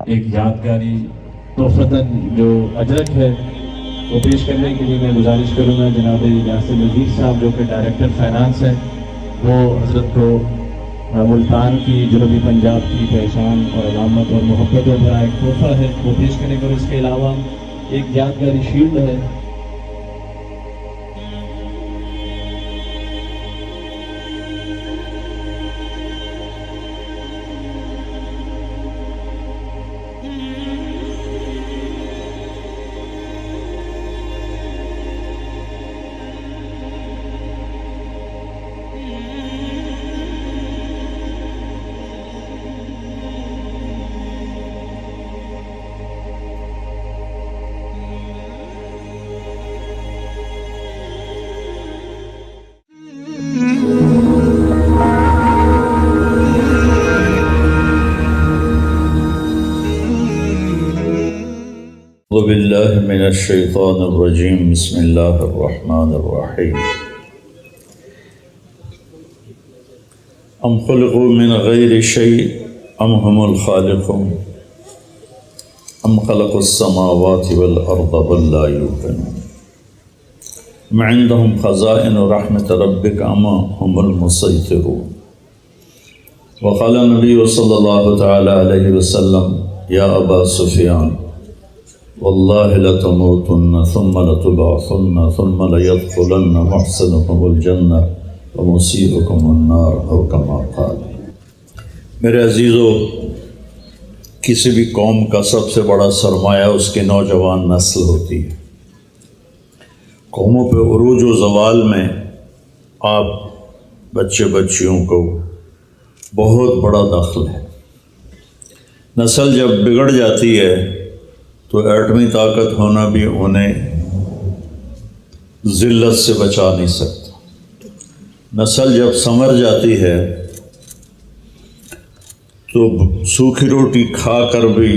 ایک یادگاری تحفتاً جو اجرک ہے وہ پیش کرنے کے لیے میں گزارش کروں گا جناب یاسر نذیر صاحب جو کہ ڈائریکٹر فائنانس ہیں، وہ حضرت کو ملتان کی جنوبی پنجاب کی پہچان اور علامت اور محبت اور بڑا ایک تحفہ ہے وہ پیش کرنے کو، اس کے علاوہ ایک یادگاری شیلڈ ہے۔ اعوذ باللہ من الشیطان الرجیم، بسم اللہ الرحمن الرحیم۔ ام خلقوا من غیر شیء ام هم الخالقون ام خلقوا السماوات والارض بل لا یوقنون ام عندهم خزائن رحمت ربک ام هم المسیطرون۔ وقال النبی صلی اللہ تعالی علیہ وسلم یا ابا سفیان واللہ لتموتن ثم لتبعثن ثم لیدخلن محسنکم الجنہ ومسیئکم النار او کما قال۔ میرے عزیزو، کسی بھی قوم کا سب سے بڑا سرمایہ اس کی نوجوان نسل ہوتی ہے۔ قوموں پہ عروج و زوال میں آپ بچے بچیوں کو بہت بڑا دخل ہے۔ نسل جب بگڑ جاتی ہے تو ایٹمی طاقت ہونا بھی انہیں ذلت سے بچا نہیں سکتا۔ نسل جب سنور جاتی ہے تو سوکھی روٹی کھا کر بھی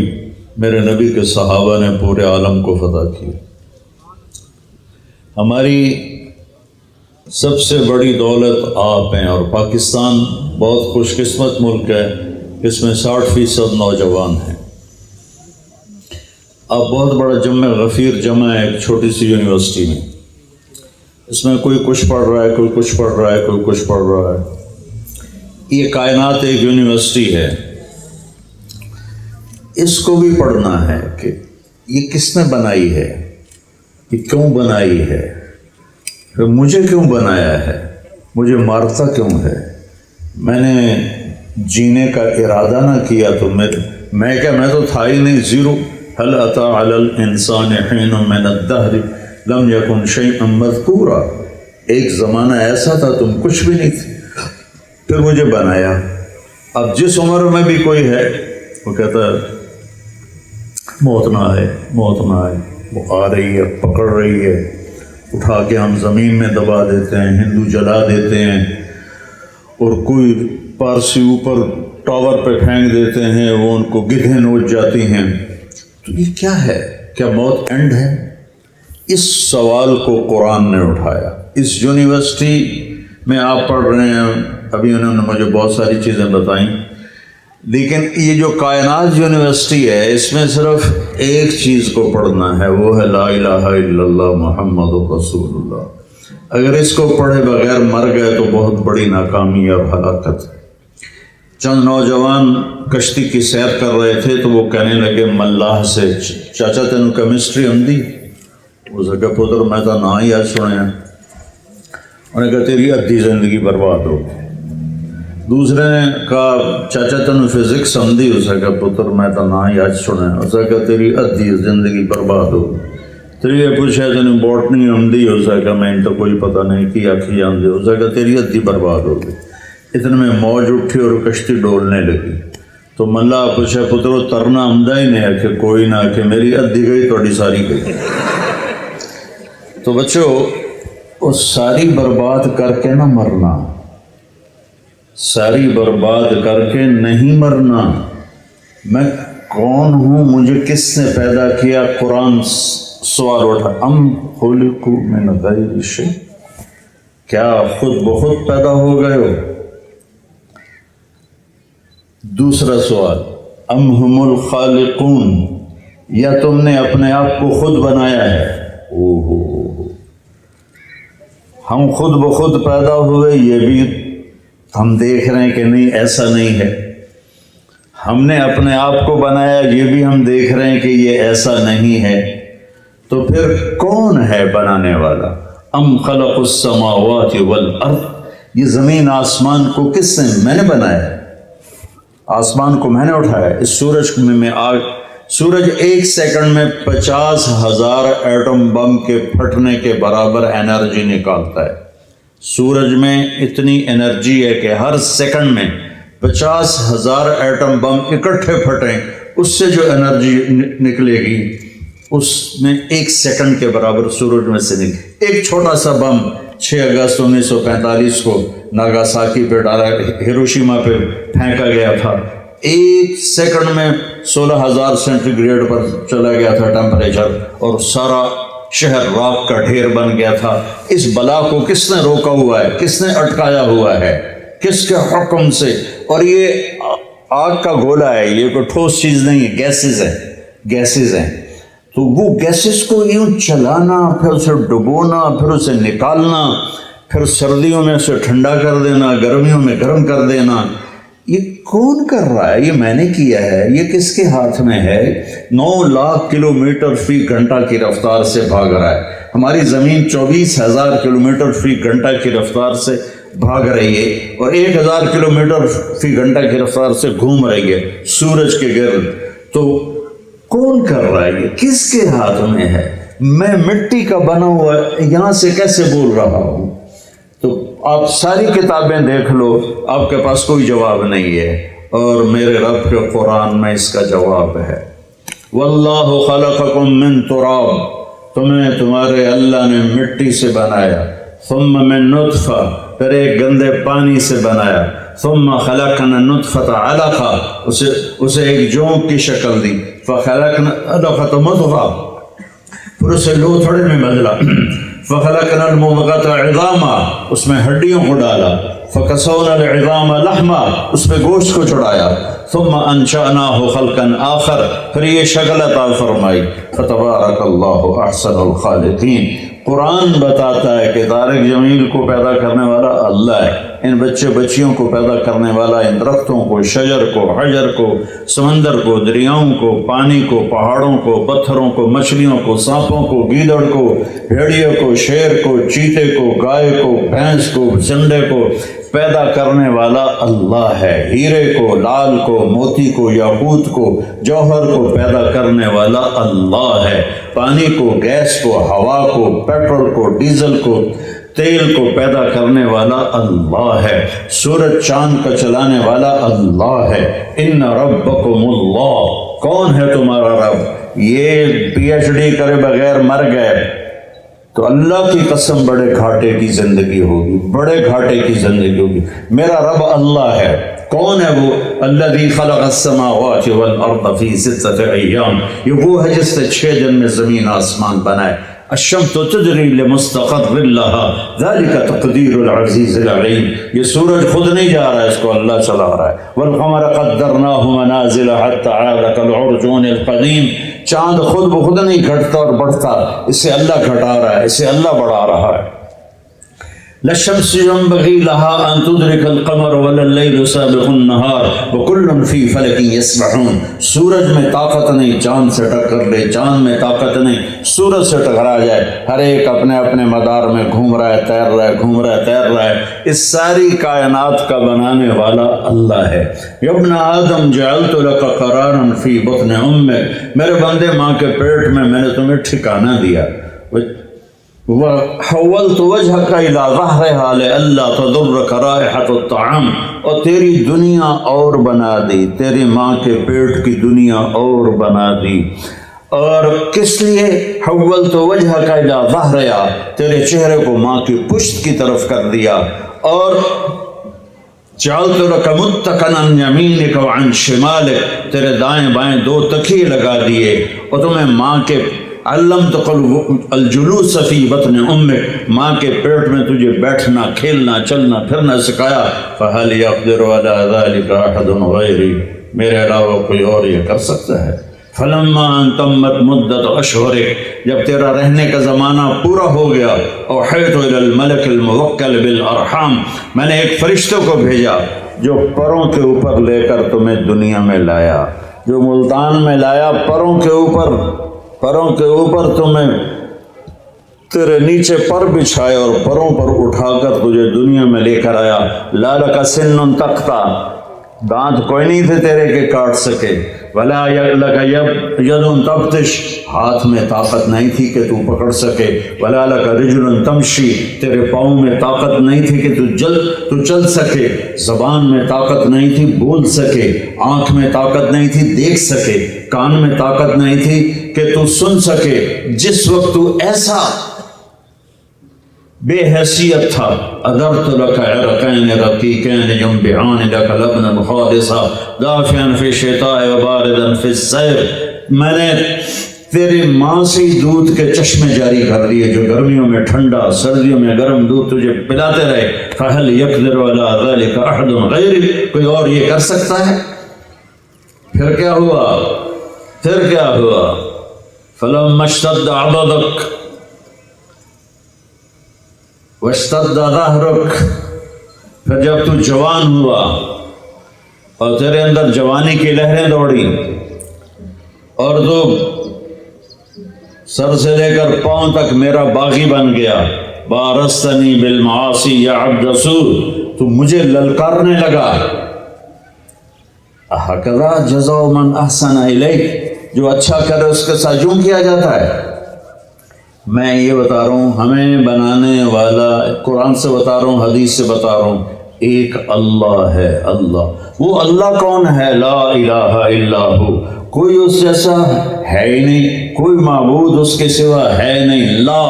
میرے نبی کے صحابہ نے پورے عالم کو فتح کیا۔ ہماری سب سے بڑی دولت آپ ہیں، اور پاکستان بہت خوش قسمت ملک ہے، اس میں 60% نوجوان ہیں۔ اب بہت بڑا جمع غفیر جمع ہے ایک چھوٹی سی یونیورسٹی میں، اس میں کوئی کچھ پڑھ رہا ہے، کوئی کچھ پڑھ رہا ہے، کوئی کچھ پڑھ رہا ہے۔ یہ کائنات ایک یونیورسٹی ہے، اس کو بھی پڑھنا ہے کہ یہ کس نے بنائی ہے، یہ کیوں بنائی ہے، پھر مجھے کیوں بنایا ہے، مجھے مارتا کیوں ہے، میں نے جینے کا ارادہ نہ کیا تو میں تو تھا ہی نہیں، زیرو۔ هل أتى على الإنسان حين من الدهر لم يكن شيئا مذكورا۔ ایک زمانہ ایسا تھا تم کچھ بھی نہیں تھے، پھر مجھے بنایا۔ اب جس عمر میں بھی کوئی ہے وہ کہتا ہے موت نہ آئے، موت نہ آئے، وہ آ رہی ہے، پکڑ رہی ہے، اٹھا کے ہم زمین میں دبا دیتے ہیں، ہندو جلا دیتے ہیں، اور کوئی پارسی اوپر ٹاور پہ پھینک دیتے ہیں، وہ ان کو گدھیں نوچ جاتی ہیں۔ تو یہ کیا ہے؟ کیا موت اینڈ ہے؟ اس سوال کو قرآن نے اٹھایا۔ اس یونیورسٹی میں آپ پڑھ رہے ہیں، ابھی انہوں نے مجھے بہت ساری چیزیں بتائیں، لیکن یہ جو کائنات یونیورسٹی ہے اس میں صرف ایک چیز کو پڑھنا ہے، وہ ہے لا الہ الا اللہ محمد رسول اللہ۔ اگر اس کو پڑھے بغیر مر گئے تو بہت بڑی ناکامی اور ہلاکت ہے۔ چند نوجوان کشتی کی سیر کر رہے تھے تو وہ کہنے لگے ملاح سے، چاچا تینوں کیمسٹری آندی؟ اس نے کہا پتر میں تو نہ ہی آج سنیا۔ انہوں نے کہا تیری ادھی زندگی برباد ہو۔ دوسرے نے کہا چاچا تینوں فزکس آندی؟ اس نے کہا پتر میں تو نہ ہی آج سنیا۔ اس نے کہا تیری ادھی زندگی برباد ہو۔ تیری پوچھا تینوں بوٹنی آندی؟ اس نے کہا میں تو کوئی پتہ نہیں کی آکھی جاندے۔ اس نے کہا تیری ادھی برباد ہو گئی۔ اتنے میں موج اٹھی اور کشتی ڈولنے لگی تو ملا پوچھا پترو ترنا آمدہ ہی نہیں؟ کہ کوئی نہ، کہ میری ادھی گئی توڑی ساری گئی۔ تو بچو وہ ساری برباد کر کے نہ مرنا، ساری برباد کر کے نہیں مرنا۔ میں کون ہوں، مجھے کس نے پیدا کیا؟ قرآن سوال اٹھا ام خلقوا من غیر شیء، کیا خود بخود پیدا ہو گئے ہو؟ دوسرا سوال ام ہم الخالقون، یا تم نے اپنے آپ کو خود بنایا ہے؟ ہم خود بخود پیدا ہوئے یہ بھی ہم دیکھ رہے ہیں کہ نہیں، ایسا نہیں ہے۔ ہم نے اپنے آپ کو بنایا یہ بھی ہم دیکھ رہے ہیں کہ یہ ایسا نہیں ہے۔ تو پھر کون ہے بنانے والا؟ ام خلق السماوات والارض، یہ زمین آسمان کو کس نے؟ میں نے بنایا ہے، آسمان کو میں نے اٹھایا۔ اس سورج میں آگ، سورج 1 سیکنڈ میں 50,000 ایٹم بم کے پھٹنے کے برابر انرجی نکالتا ہے۔ سورج میں اتنی انرجی ہے کہ ہر سیکنڈ میں 50,000 ایٹم بم اکٹھے پھٹیں، اس سے جو انرجی نکلے گی اس میں 1 سیکنڈ کے برابر سورج میں سے نکلے۔ ایک چھوٹا سا بم 6 اگست 1945 کو ناگاساکی پہ ڈالا، ہیروشیما پہ پھینکا گیا تھا، 1 سیکنڈ میں 16,000 سینٹی گریڈ پر چلا گیا تھا ٹیمپریچر، اور سارا شہر راک کا ڈھیر بن گیا تھا۔ اس بلا کو کس نے روکا ہوا ہے؟ کس نے اٹکایا ہوا ہے؟ کس کے حکم سے؟ اور یہ آگ کا گولا ہے، یہ کوئی ٹھوس چیز نہیں ہے، گیسز ہیں۔ تو وہ گیسز کو یوں چلانا، پھر اسے ڈبونا، پھر اسے نکالنا، پھر سردیوں میں اسے ٹھنڈا کر دینا، گرمیوں میں گرم کر دینا، یہ کون کر رہا ہے؟ یہ میں نے کیا ہے۔ یہ کس کے ہاتھ میں ہے؟ 9 لاکھ کلومیٹر فی گھنٹہ کی رفتار سے بھاگ رہا ہے۔ ہماری زمین 24,000 کلومیٹر فی گھنٹہ کی رفتار سے بھاگ رہی ہے، اور 1,000 کلومیٹر فی گھنٹہ کی رفتار سے گھوم رہی ہے سورج کے گرد۔ تو کون کر رہا ہے؟ یہ کس کے ہاتھ میں ہے؟ میں مٹی کا بنا ہوا یہاں سے کیسے بول رہا ہوں؟ تو آپ ساری کتابیں دیکھ لو، آپ کے پاس کوئی جواب نہیں ہے، اور میرے رب کے قرآن میں اس کا جواب ہے۔ واللہ خلقکم من تراب، تمہیں تمہارے اللہ نے مٹی سے بنایا، ثم من نطفہ، پھر ایک گندے پانی سے بنایا، ثم خلقنا النطفۃ علقہ، اسے ایک جونک کی شکل دی، فخلقنا علقۃ مضغہ، پھر اسے لوتھڑے میں بدلا، فخلقنا المضغۃ عظاما، اس میں ہڈیوں کو ڈالا، فکسونا العظام لحما، اس پہ گوشت کو چڑھایا، ثم انشأناہ خلقا آخر، پھر یہ شکل عطا فرمائی، فتبارک اللہ احسن الخالقین۔ قرآن بتاتا ہے کہ طارق جمیل کو پیدا کرنے والا اللہ ہے، ان بچے بچیوں کو پیدا کرنے والا ان درختوں کو، شجر کو، حجر کو، سمندر کو، دریاؤں کو، پانی کو، پہاڑوں کو، پتھروں کو، مچھلیوں کو، سانپوں کو، گیدڑ کو، بھیڑیے کو، شیر کو، چیتے کو، گائے کو، بھینس کو، زنڈے کو پیدا کرنے والا اللہ ہے۔ ہیرے کو، لال کو، موتی کو، یاقوت کو، جوہر کو پیدا کرنے والا اللہ ہے۔ پانی کو، گیس کو، ہوا کو، پیٹرول کو، ڈیزل کو، تیل کو پیدا کرنے والا اللہ ہے۔ سورج چاند کا چلانے والا اللہ ہے۔ ان ربکم اللہ، کون ہے تمہارا رب؟ یہ پی ایچ ڈی کرے بغیر مر گئے تو اللہ کی قسم بڑے گھاٹے کی زندگی ہوگی، بڑے گھاٹے کی زندگی ہوگی۔ میرا رب اللہ ہے۔ کون ہے وہ؟ الذی خلق السماوات والارض فی 6 ایام، یہ وہ ہے جس نے 6 دن میں زمین آسمان بنائے۔ الشمس تجری لمستقر لها ذلك تقدیر العزیز العلیم، یہ سورج خود نہیں جا رہا ہے، اس کو اللہ چلا رہا ہے۔ والقمر قدرناہ منازل حتی عاد کالعرجون القدیم، چاند خود بخود نہیں گھٹتا اور بڑھتا، اسے اللہ گھٹا رہا ہے، اسے اللہ بڑھا رہا ہے۔ للشمس ينبغي لها أن تدرك القمر ولا الليل سابق النهار وكل في فلك يسبحون، سورج میں طاقت نہیں چاند سے ٹکر لے، چاند میں طاقت نہیں سورج سے ٹکرا جائے، ہر ایک اپنے اپنے مدار میں گھوم رہا ہے، تیر رہا ہے، گھوم رہا ہے، تیر رہا ہے۔ اس ساری کائنات کا بنانے والا اللہ ہے۔ یا ابن آدم جعلت لك قرارا في بطن امك، میرے بندے ماں کے پیٹ میں میں نے تمہیں ٹھکانہ دیا۔ وَحَوَّلْتُ وَجْهَكَ إِلَى ظَهْرِهَا لِأَلَّا تَضُرَّكَ رَائِحَةُ الطَّعَامِ، اور تیری دنیا اور بنا دی، تیری ماں کے پیٹ کی دنیا اور بنا دی۔ اور کس لیے؟ حَوَّلْتُ وَجْهَكَ إِلَى ظَهْرِهَا، تیرے چہرے کو ماں کی پشت کی طرف کر دیا، اور جعلت لك متكئا عن يمينك وعن شمالك، تیرے دائیں بائیں 2 تکیے لگا دیے، اور تمہیں ماں کے علمتک الجلوس فی بطن امک، ماں کے پیٹ میں تجھے بیٹھنا، کھیلنا، چلنا، پھرنا سکھایا۔ فہل یقدر علی ذلک احد غیری، میرے علاوہ کوئی اور یہ کر سکتا ہے؟ فلما ان تمت مدت اشہر، جب تیرا رہنے کا زمانہ پورا ہو گیا، اوحیت الی الملک الموکل بالارحام، میں نے ایک فرشتے کو بھیجا جو پروں کے اوپر لے کر تمہیں دنیا میں لایا، جو ملتان میں لایا، پروں کے اوپر تمہیں تیرے نیچے پر بچھائے اور پروں پر اٹھا کر تجھے دنیا میں لے کر آیا۔ لا لک سن تختہ، دانت کوئی نہیں تھے تیرے کہ کاٹ سکے، ولا لک ید تبطش، ہاتھ میں طاقت نہیں تھی کہ تو پکڑ سکے، ولا لک رجل تمشی، تیرے پاؤں میں طاقت نہیں تھی کہ تو چل سکے، زبان میں طاقت نہیں تھی بول سکے، آنکھ میں طاقت نہیں تھی دیکھ سکے، کان میں طاقت نہیں تھی کہ تو سن سکے۔ جس وقت تو ایسا بے حیثیت تھا، ادرت لک عرقین رقیقین ینبعان لک لبنا خالصا دافعا فی الشتاء وباردا فی الصیف، میں نے تیری ماں سے دودھ کے چشمے جاری کر دیے جو گرمیوں میں ٹھنڈا، سردیوں میں گرم دودھ تجھے پلاتے رہے۔ فہل یقدر علی ذلک احد غیری، کوئی اور یہ کر سکتا ہے؟ پھر کیا ہوا؟ فلما اشتد عضدک واشتد ظہرک، پھر جب تو جوان ہوا اور تیرے اندر جوانی کی لہریں دوڑی اور تو سر سے لے کر پاؤں تک میرا باغی بن گیا، بارستنی بالمعاصی یا عبد رسول، تو مجھے للکارنے لگا۔ ہکذا جزاء من احسن الیک، جو اچھا کرے اس کے ساتھ یوں کیا جاتا ہے۔ میں یہ بتا رہا ہوں، ہمیں بنانے والا قرآن سے بتا رہا ہوں، حدیث سے بتا رہا ہوں، ایک اللہ ہے۔ اللہ، وہ اللہ کون ہے؟ لا الہ الا ہو، کوئی اس جیسا ہے ہی نہیں، کوئی معبود اس کے سوا ہے نہیں۔ لا،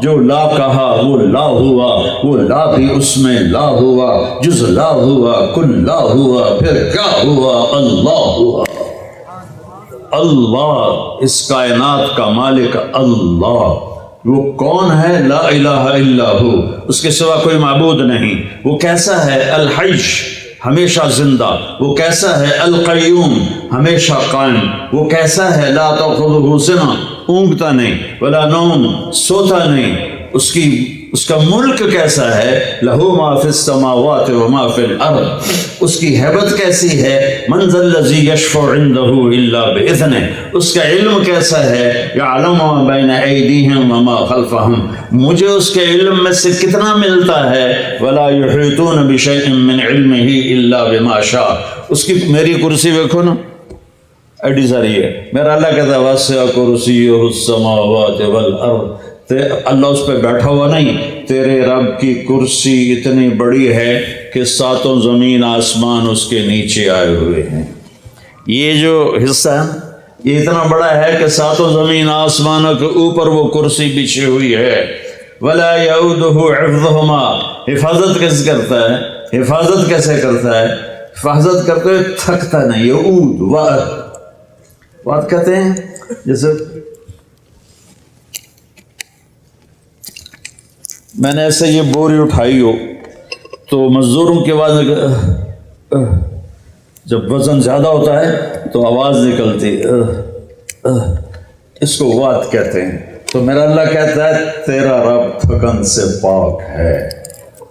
جو لا کہا وہ لا ہوا، وہ لا بھی اس میں لا ہوا، جز لا ہوا، کل لا ہوا، پھر کیا ہوا؟ اللہ ہوا۔ اللہ، اس کائنات کا مالک اللہ، وہ کون ہے؟ لا الہ الا ہو، اس کے سوا کوئی معبود نہیں۔ وہ کیسا ہے؟ الحی، ہمیشہ زندہ۔ وہ کیسا ہے؟ القیوم، ہمیشہ قائم۔ وہ کیسا ہے؟ لا تأخذہ سنہ، اونگتا نہیں، ولا نوم، سوتا نہیں۔ اس کا ملک کیسا ہے؟ لہو ما فی السماوات و ما فی الارض، اس کی ہیبت کیسی ہے؟ من ذا الذی یشفع عندہ الا باذنہ، اس کا علم کیسا ہے؟ یعلم ما بین ایدیہم و ما خلفہم، مجھے اس کے علم میں سے کتنا ملتا ہے؟ ولا یحیطون بشیء من علمہ الا بما شاء، اس کی میری کرسی دیکھو نا، ایڈی ساری ہے۔ میرا اللہ کہتا ہے واسع کرسیہ السماوات والارض، اللہ اس پہ بیٹھا ہوا نہیں، تیرے رب کی کرسی اتنی بڑی ہے کہ ساتوں زمین آسمان اس کے نیچے آئے ہوئے ہیں۔ یہ جو حصہ ہے یہ اتنا بڑا ہے کہ ساتوں زمین آسمانوں کے اوپر وہ کرسی بچھی ہوئی ہے۔ ولا یعودہ حفظہما، حفاظت کیسے کرتا ہے؟ حفاظت کیسے کرتا ہے؟ حفاظت کرتے ہوئے تھکتا نہیں۔ یعود، وعد کہتے ہیں، جیسے میں نے ایسے یہ بوری اٹھائی ہو تو مزدوروں کی آواز، جب وزن زیادہ ہوتا ہے تو آواز نکلتی، اس کو وعد کہتے ہیں۔ تو میرا اللہ کہتا ہے تیرا رب تھکن سے پاک ہے۔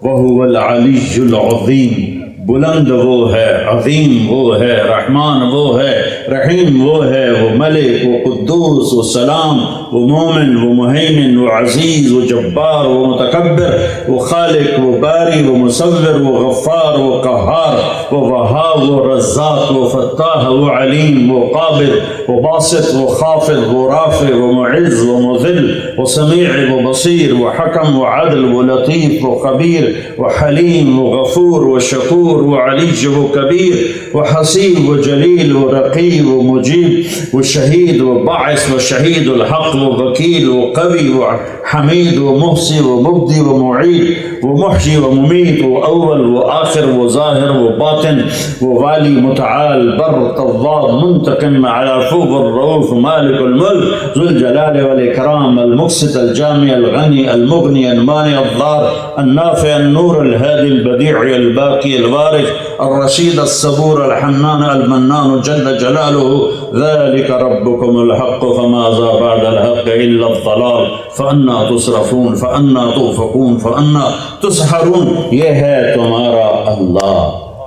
وَهُوَ الْعَلِيُّ الْعَظِيمُ، بلند وہ ہے، عظیم وہ ہے، رحمان وہ ہے، رحیم وہ ہے، وہ ملک، وہ قدوس، وہ سلام، وہ مومن، وہ مہیمن، وہ عزیز، وہ جبار، وہ متکبر، وہ خالق، وہ باری، وہ مصور، وہ غفار، وہ قہار، وہ وہاب، وہ رزاق، وہ فتاح، وہ علیم، وہ قابض، وہ باسط، وہ خافض، وہ رافع، وہ معز، وہ مذل، وہ سمیع، وہ بصیر، وہ حکم، وہ عدل، وہ لطیف، وہ خبیر، وہ حلیم، وہ غفور، وہ شکور، وہ علی، وہ کبیر، وہ حسیب، وہ جلیل، وہ رقیب، وہ مجیب، وہ شہید، وہ باعث، وہ شہید الحق، وہ وکیل، وہ قوی، وہ حمید، وہ محصی، وہ مبدی، وہ معید، وہ محیی، وہ ممیت، وہ اول، وہ آخر، وہ ظاہر، وہ باطن، وہ والی، متعال، بر، تواب، منتقم، عفو، الرؤوف، مالک الملک، ذو الجلال والاکرام، المقسط، الجامع، الغنی، المغنی، المانع، الضار، النافع، النور، الهادي، البديع، الباقي، الوارث، الفارج الرشید الصبور الحنان المنان جل جلالہ ذلك ربكم الحق فماذا بعد الحق الا الضلال فأنا تصرفون فأنا توفقون فأنا تسحرون. یہ ہے تمہارا اللہ.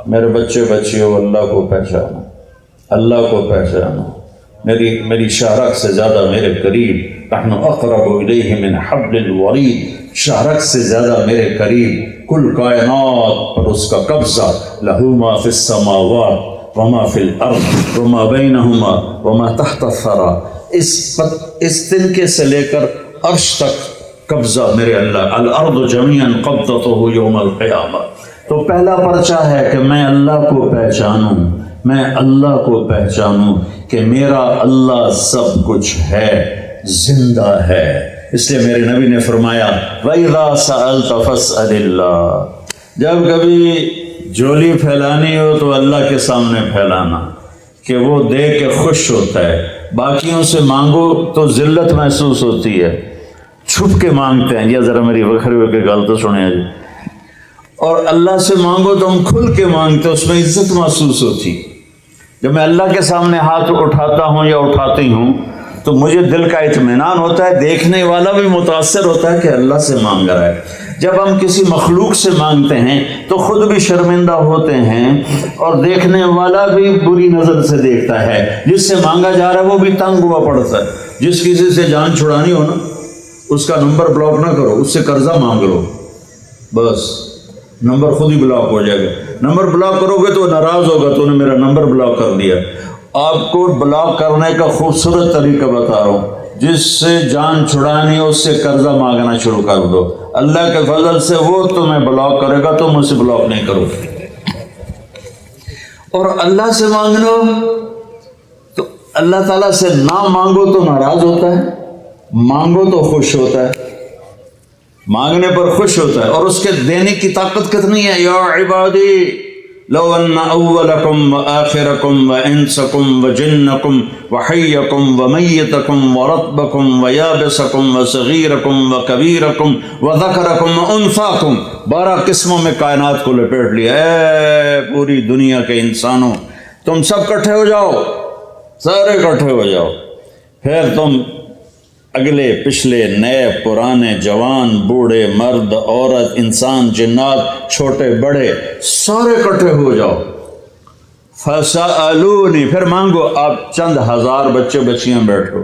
میرے بچے بچیوں اللہ کو پہچانو, اللہ کو پہچانو. میری شاہرگ سے زیادہ میرے قریب, نحن اقرب الیہ من حبل الورید, شاہرگ سے زیادہ میرے قریب. کل کائنات پر اس کا قبضہ. لہ ما فی السماوات وما فی الارض وما بینہما وما تحت الثری. اس تنکے سے لے کر عرش تک قبضہ میرے اللہ. الارض جمیعا قبضتہ یوم القیامہ. تو پہلا پرچہ ہے کہ میں اللہ کو پہچانوں, میں اللہ کو پہچانوں کہ میرا اللہ سب کچھ ہے, زندہ ہے. اس لیے میرے نبی نے فرمایا وَإِذَا سَأَلْتَ فَاسْأَلِ اللَّهِ. جب کبھی جھولی پھیلانی ہو تو اللہ کے سامنے پھیلانا کہ وہ دے کے خوش ہوتا ہے. باقیوں سے مانگو تو ذلت محسوس ہوتی ہے, چھپ کے مانگتے ہیں. یا ذرا میری وکھری ہو کے گل تو سنیں جی. اور اللہ سے مانگو تو ہم کھل کے مانگتے, اس میں عزت محسوس ہوتی. جب میں اللہ کے سامنے ہاتھ اٹھاتا ہوں یا اٹھاتی ہوں تو مجھے دل کا اطمینان ہوتا ہے, دیکھنے والا بھی متاثر ہوتا ہے کہ اللہ سے مانگ رہا ہے. جب ہم کسی مخلوق سے مانگتے ہیں تو خود بھی شرمندہ ہوتے ہیں اور دیکھنے والا بھی بری نظر سے دیکھتا ہے. جس سے مانگا جا رہا ہے وہ بھی تنگ ہوا پڑتا ہے. جس کسی سے جان چھڑانی ہو نا, اس کا نمبر بلاک نہ کرو, اس سے قرضہ مانگ لو, بس نمبر خود ہی بلاک ہو جائے گا. نمبر بلاک کرو گے تو ناراض ہوگا, تو نے میرا نمبر بلاک کر دیا. آپ کو بلاک کرنے کا خوبصورت طریقہ بتا رہا ہوں. جس سے جان چھڑانی ہو اس سے قرضہ مانگنا شروع کر دو. اللہ کے فضل سے وہ تمہیں بلاک کرے گا, تم اسے بلاک نہیں کرو. اور اللہ سے مانگنا تو اللہ تعالیٰ سے نہ مانگو تو ناراض ہوتا ہے, مانگو تو خوش ہوتا ہے. مانگنے پر خوش ہوتا ہے. اور اس کے دینے کی طاقت کتنی ہے. یا عبادی لو ان اولکم وآخرکم وانسکم وجنکم وحیکم ومیتکم ورطبکم ویابسکم وصغیرکم وکبیرکم وذکرکم وانثاکم. 12 قسموں میں کائنات کو لپیٹ لیا. اے پوری دنیا کے انسانوں, تم سب کٹھے ہو جاؤ, سارے کٹھے ہو جاؤ. پھر تم اگلے پچھلے نئے پرانے جوان بوڑھے مرد عورت انسان جنات چھوٹے بڑے سارے اکٹھے ہو جاؤ. فَسَأَلُونِ, پھر مانگو. آپ چند ہزار بچے بچیاں بیٹھو,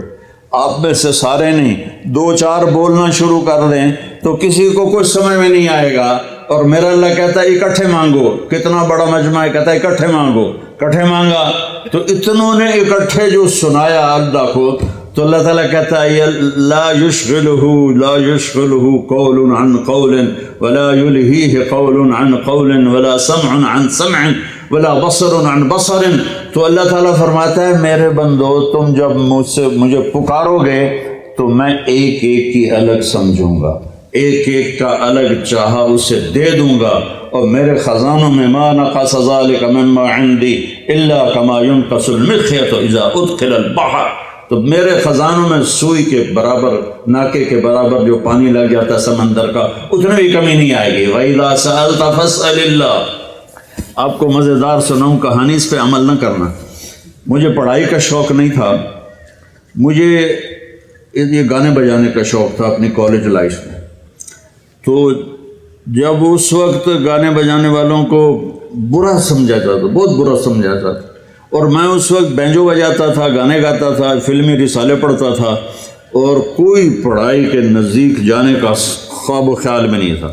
آپ میں سے سارے نہیں, 2-4 بولنا شروع کر دیں تو کسی کو کچھ سمجھ میں نہیں آئے گا. اور میرا اللہ کہتا ہے اکٹھے مانگو. کتنا بڑا مجمع ہے, کہتا ہے اکٹھے مانگو. اکٹھے مانگا تو اتنوں نے اکٹھے جو سنایا اللہ کو, تو اللہ تعالیٰ کہتا ہے لا يشغلہ قول عن قول ولا يلہیہ قول عن قول ولا سمع عن سمع ولا بصر عن بصر. تو اللہ تعالیٰ فرماتا ہے میرے بندو, تم جب مجھے پکارو گے تو میں ایک ایک کی الگ سمجھوں گا, ایک ایک کا الگ چاہا اسے دے دوں گا. اور میرے خزانوں میں ما نقص ذلك مما عندي الا كما ينقص المخيط اذا ادخل البحر. تو میرے خزانوں میں سوئی کے برابر, ناکے کے برابر جو پانی لگ جاتا ہے سمندر کا, اتنے بھی کمی نہیں آئے گی. وَإِذَا سَأَلْتَ فَاسْأَلِ اللَّهِ. آپ کو مزیدار سناؤں کہانی, اس پہ عمل نہ کرنا. مجھے پڑھائی کا شوق نہیں تھا, مجھے یہ گانے بجانے کا شوق تھا اپنی کالج لائف میں. تو جب اس وقت گانے بجانے والوں کو برا سمجھا جاتا, بہت برا سمجھا جاتا, اور میں اس وقت بینجو بجاتا تھا, گانے گاتا تھا, فلمی رسالے پڑھتا تھا, اور کوئی پڑھائی کے نزدیک جانے کا خواب و خیال میں نہیں تھا.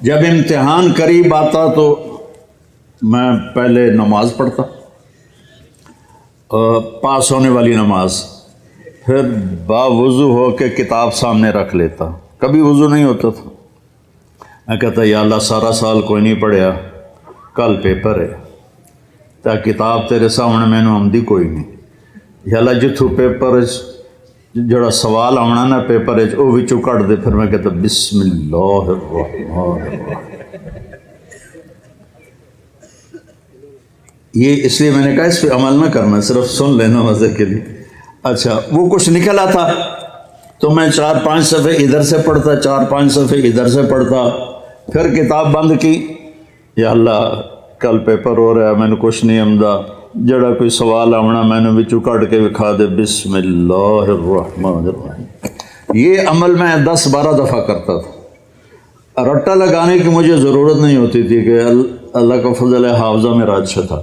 جب امتحان قریب آتا تو میں پہلے نماز پڑھتا, پاس ہونے والی نماز, پھر باوضو ہو کے کتاب سامنے رکھ لیتا. کبھی وضو نہیں ہوتا تھا. میں کہتا یا اللہ سارا سال کوئی نہیں پڑھیا, کل پیپر ہے, تا کتاب تیرے سامنے میں نو آمدی کوئی نہیں. یا اللہ جتھوں پیپر جڑا سوال آنا نا پیپر وہ وچوں کٹ دے. پھر میں کہتا بسم اللہ الرحمن الرحیم. یہ اس لیے میں نے کہا اس پہ عمل نہ کرنا, صرف سن لینا مزے کے لیے. اچھا وہ کچھ نکل آتا تو میں 4-5 صفحے ادھر سے پڑھتا، 4-5 صفحے ادھر سے پڑھتا، پھر کتاب بند کی، یا اللہ کل پیپر ہو رہا ہے، میں نے کچھ نہیں آمدہ، جڑا کوئی سوال آنا میں نے بچوں کٹ کے دکھا دے، بسم اللہ الرحمن الرحیم۔ یہ عمل میں 10-12 دفعہ کرتا تھا، رٹا لگانے کی مجھے ضرورت نہیں ہوتی تھی کہ اللہ کا فضل ہے حافظہ میرا اچھا تھا۔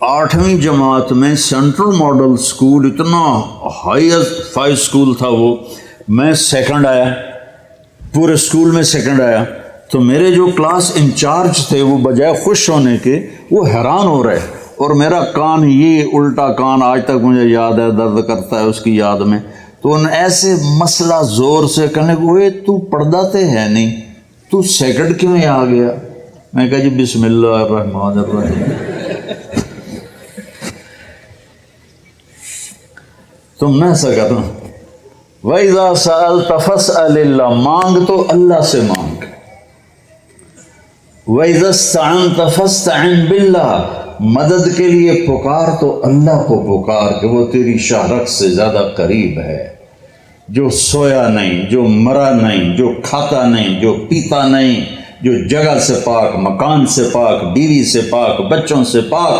8ویں جماعت میں سینٹرل ماڈل سکول، اتنا ہائی سکول تھا وہ، میں سیکنڈ آیا، پورے سکول میں سیکنڈ آیا۔ تو میرے جو کلاس انچارج تھے وہ بجائے خوش ہونے کے وہ حیران ہو رہے، اور میرا کان، یہ الٹا کان آج تک مجھے یاد ہے، درد کرتا ہے اس کی یاد میں۔ تو ان ایسے مسئلہ زور سے کہنے کو، تو پردہ تے ہے نہیں، تو سیکنڈ کیوں آ گیا؟ میں کہا جی بسم اللہ الرحمن الرحیم۔ تم نہ ایسا کرنا، وَإِذَا سَأَلْتَ فَاسْأَلِ اللَّهَ، مانگ تو اللہ سے مانگ۔ وَإِذَا اسْتَعَنْتَ فَاسْتَعِنْ بِاللَّهِ، مدد کے لیے پکار تو اللہ کو پکار کہ وہ تیری شاہرگ سے زیادہ قریب ہے، جو سویا نہیں، جو مرا نہیں، جو کھاتا نہیں، جو پیتا نہیں، جو جگہ سے پاک، مکان سے پاک، بیوی سے پاک، بچوں سے پاک،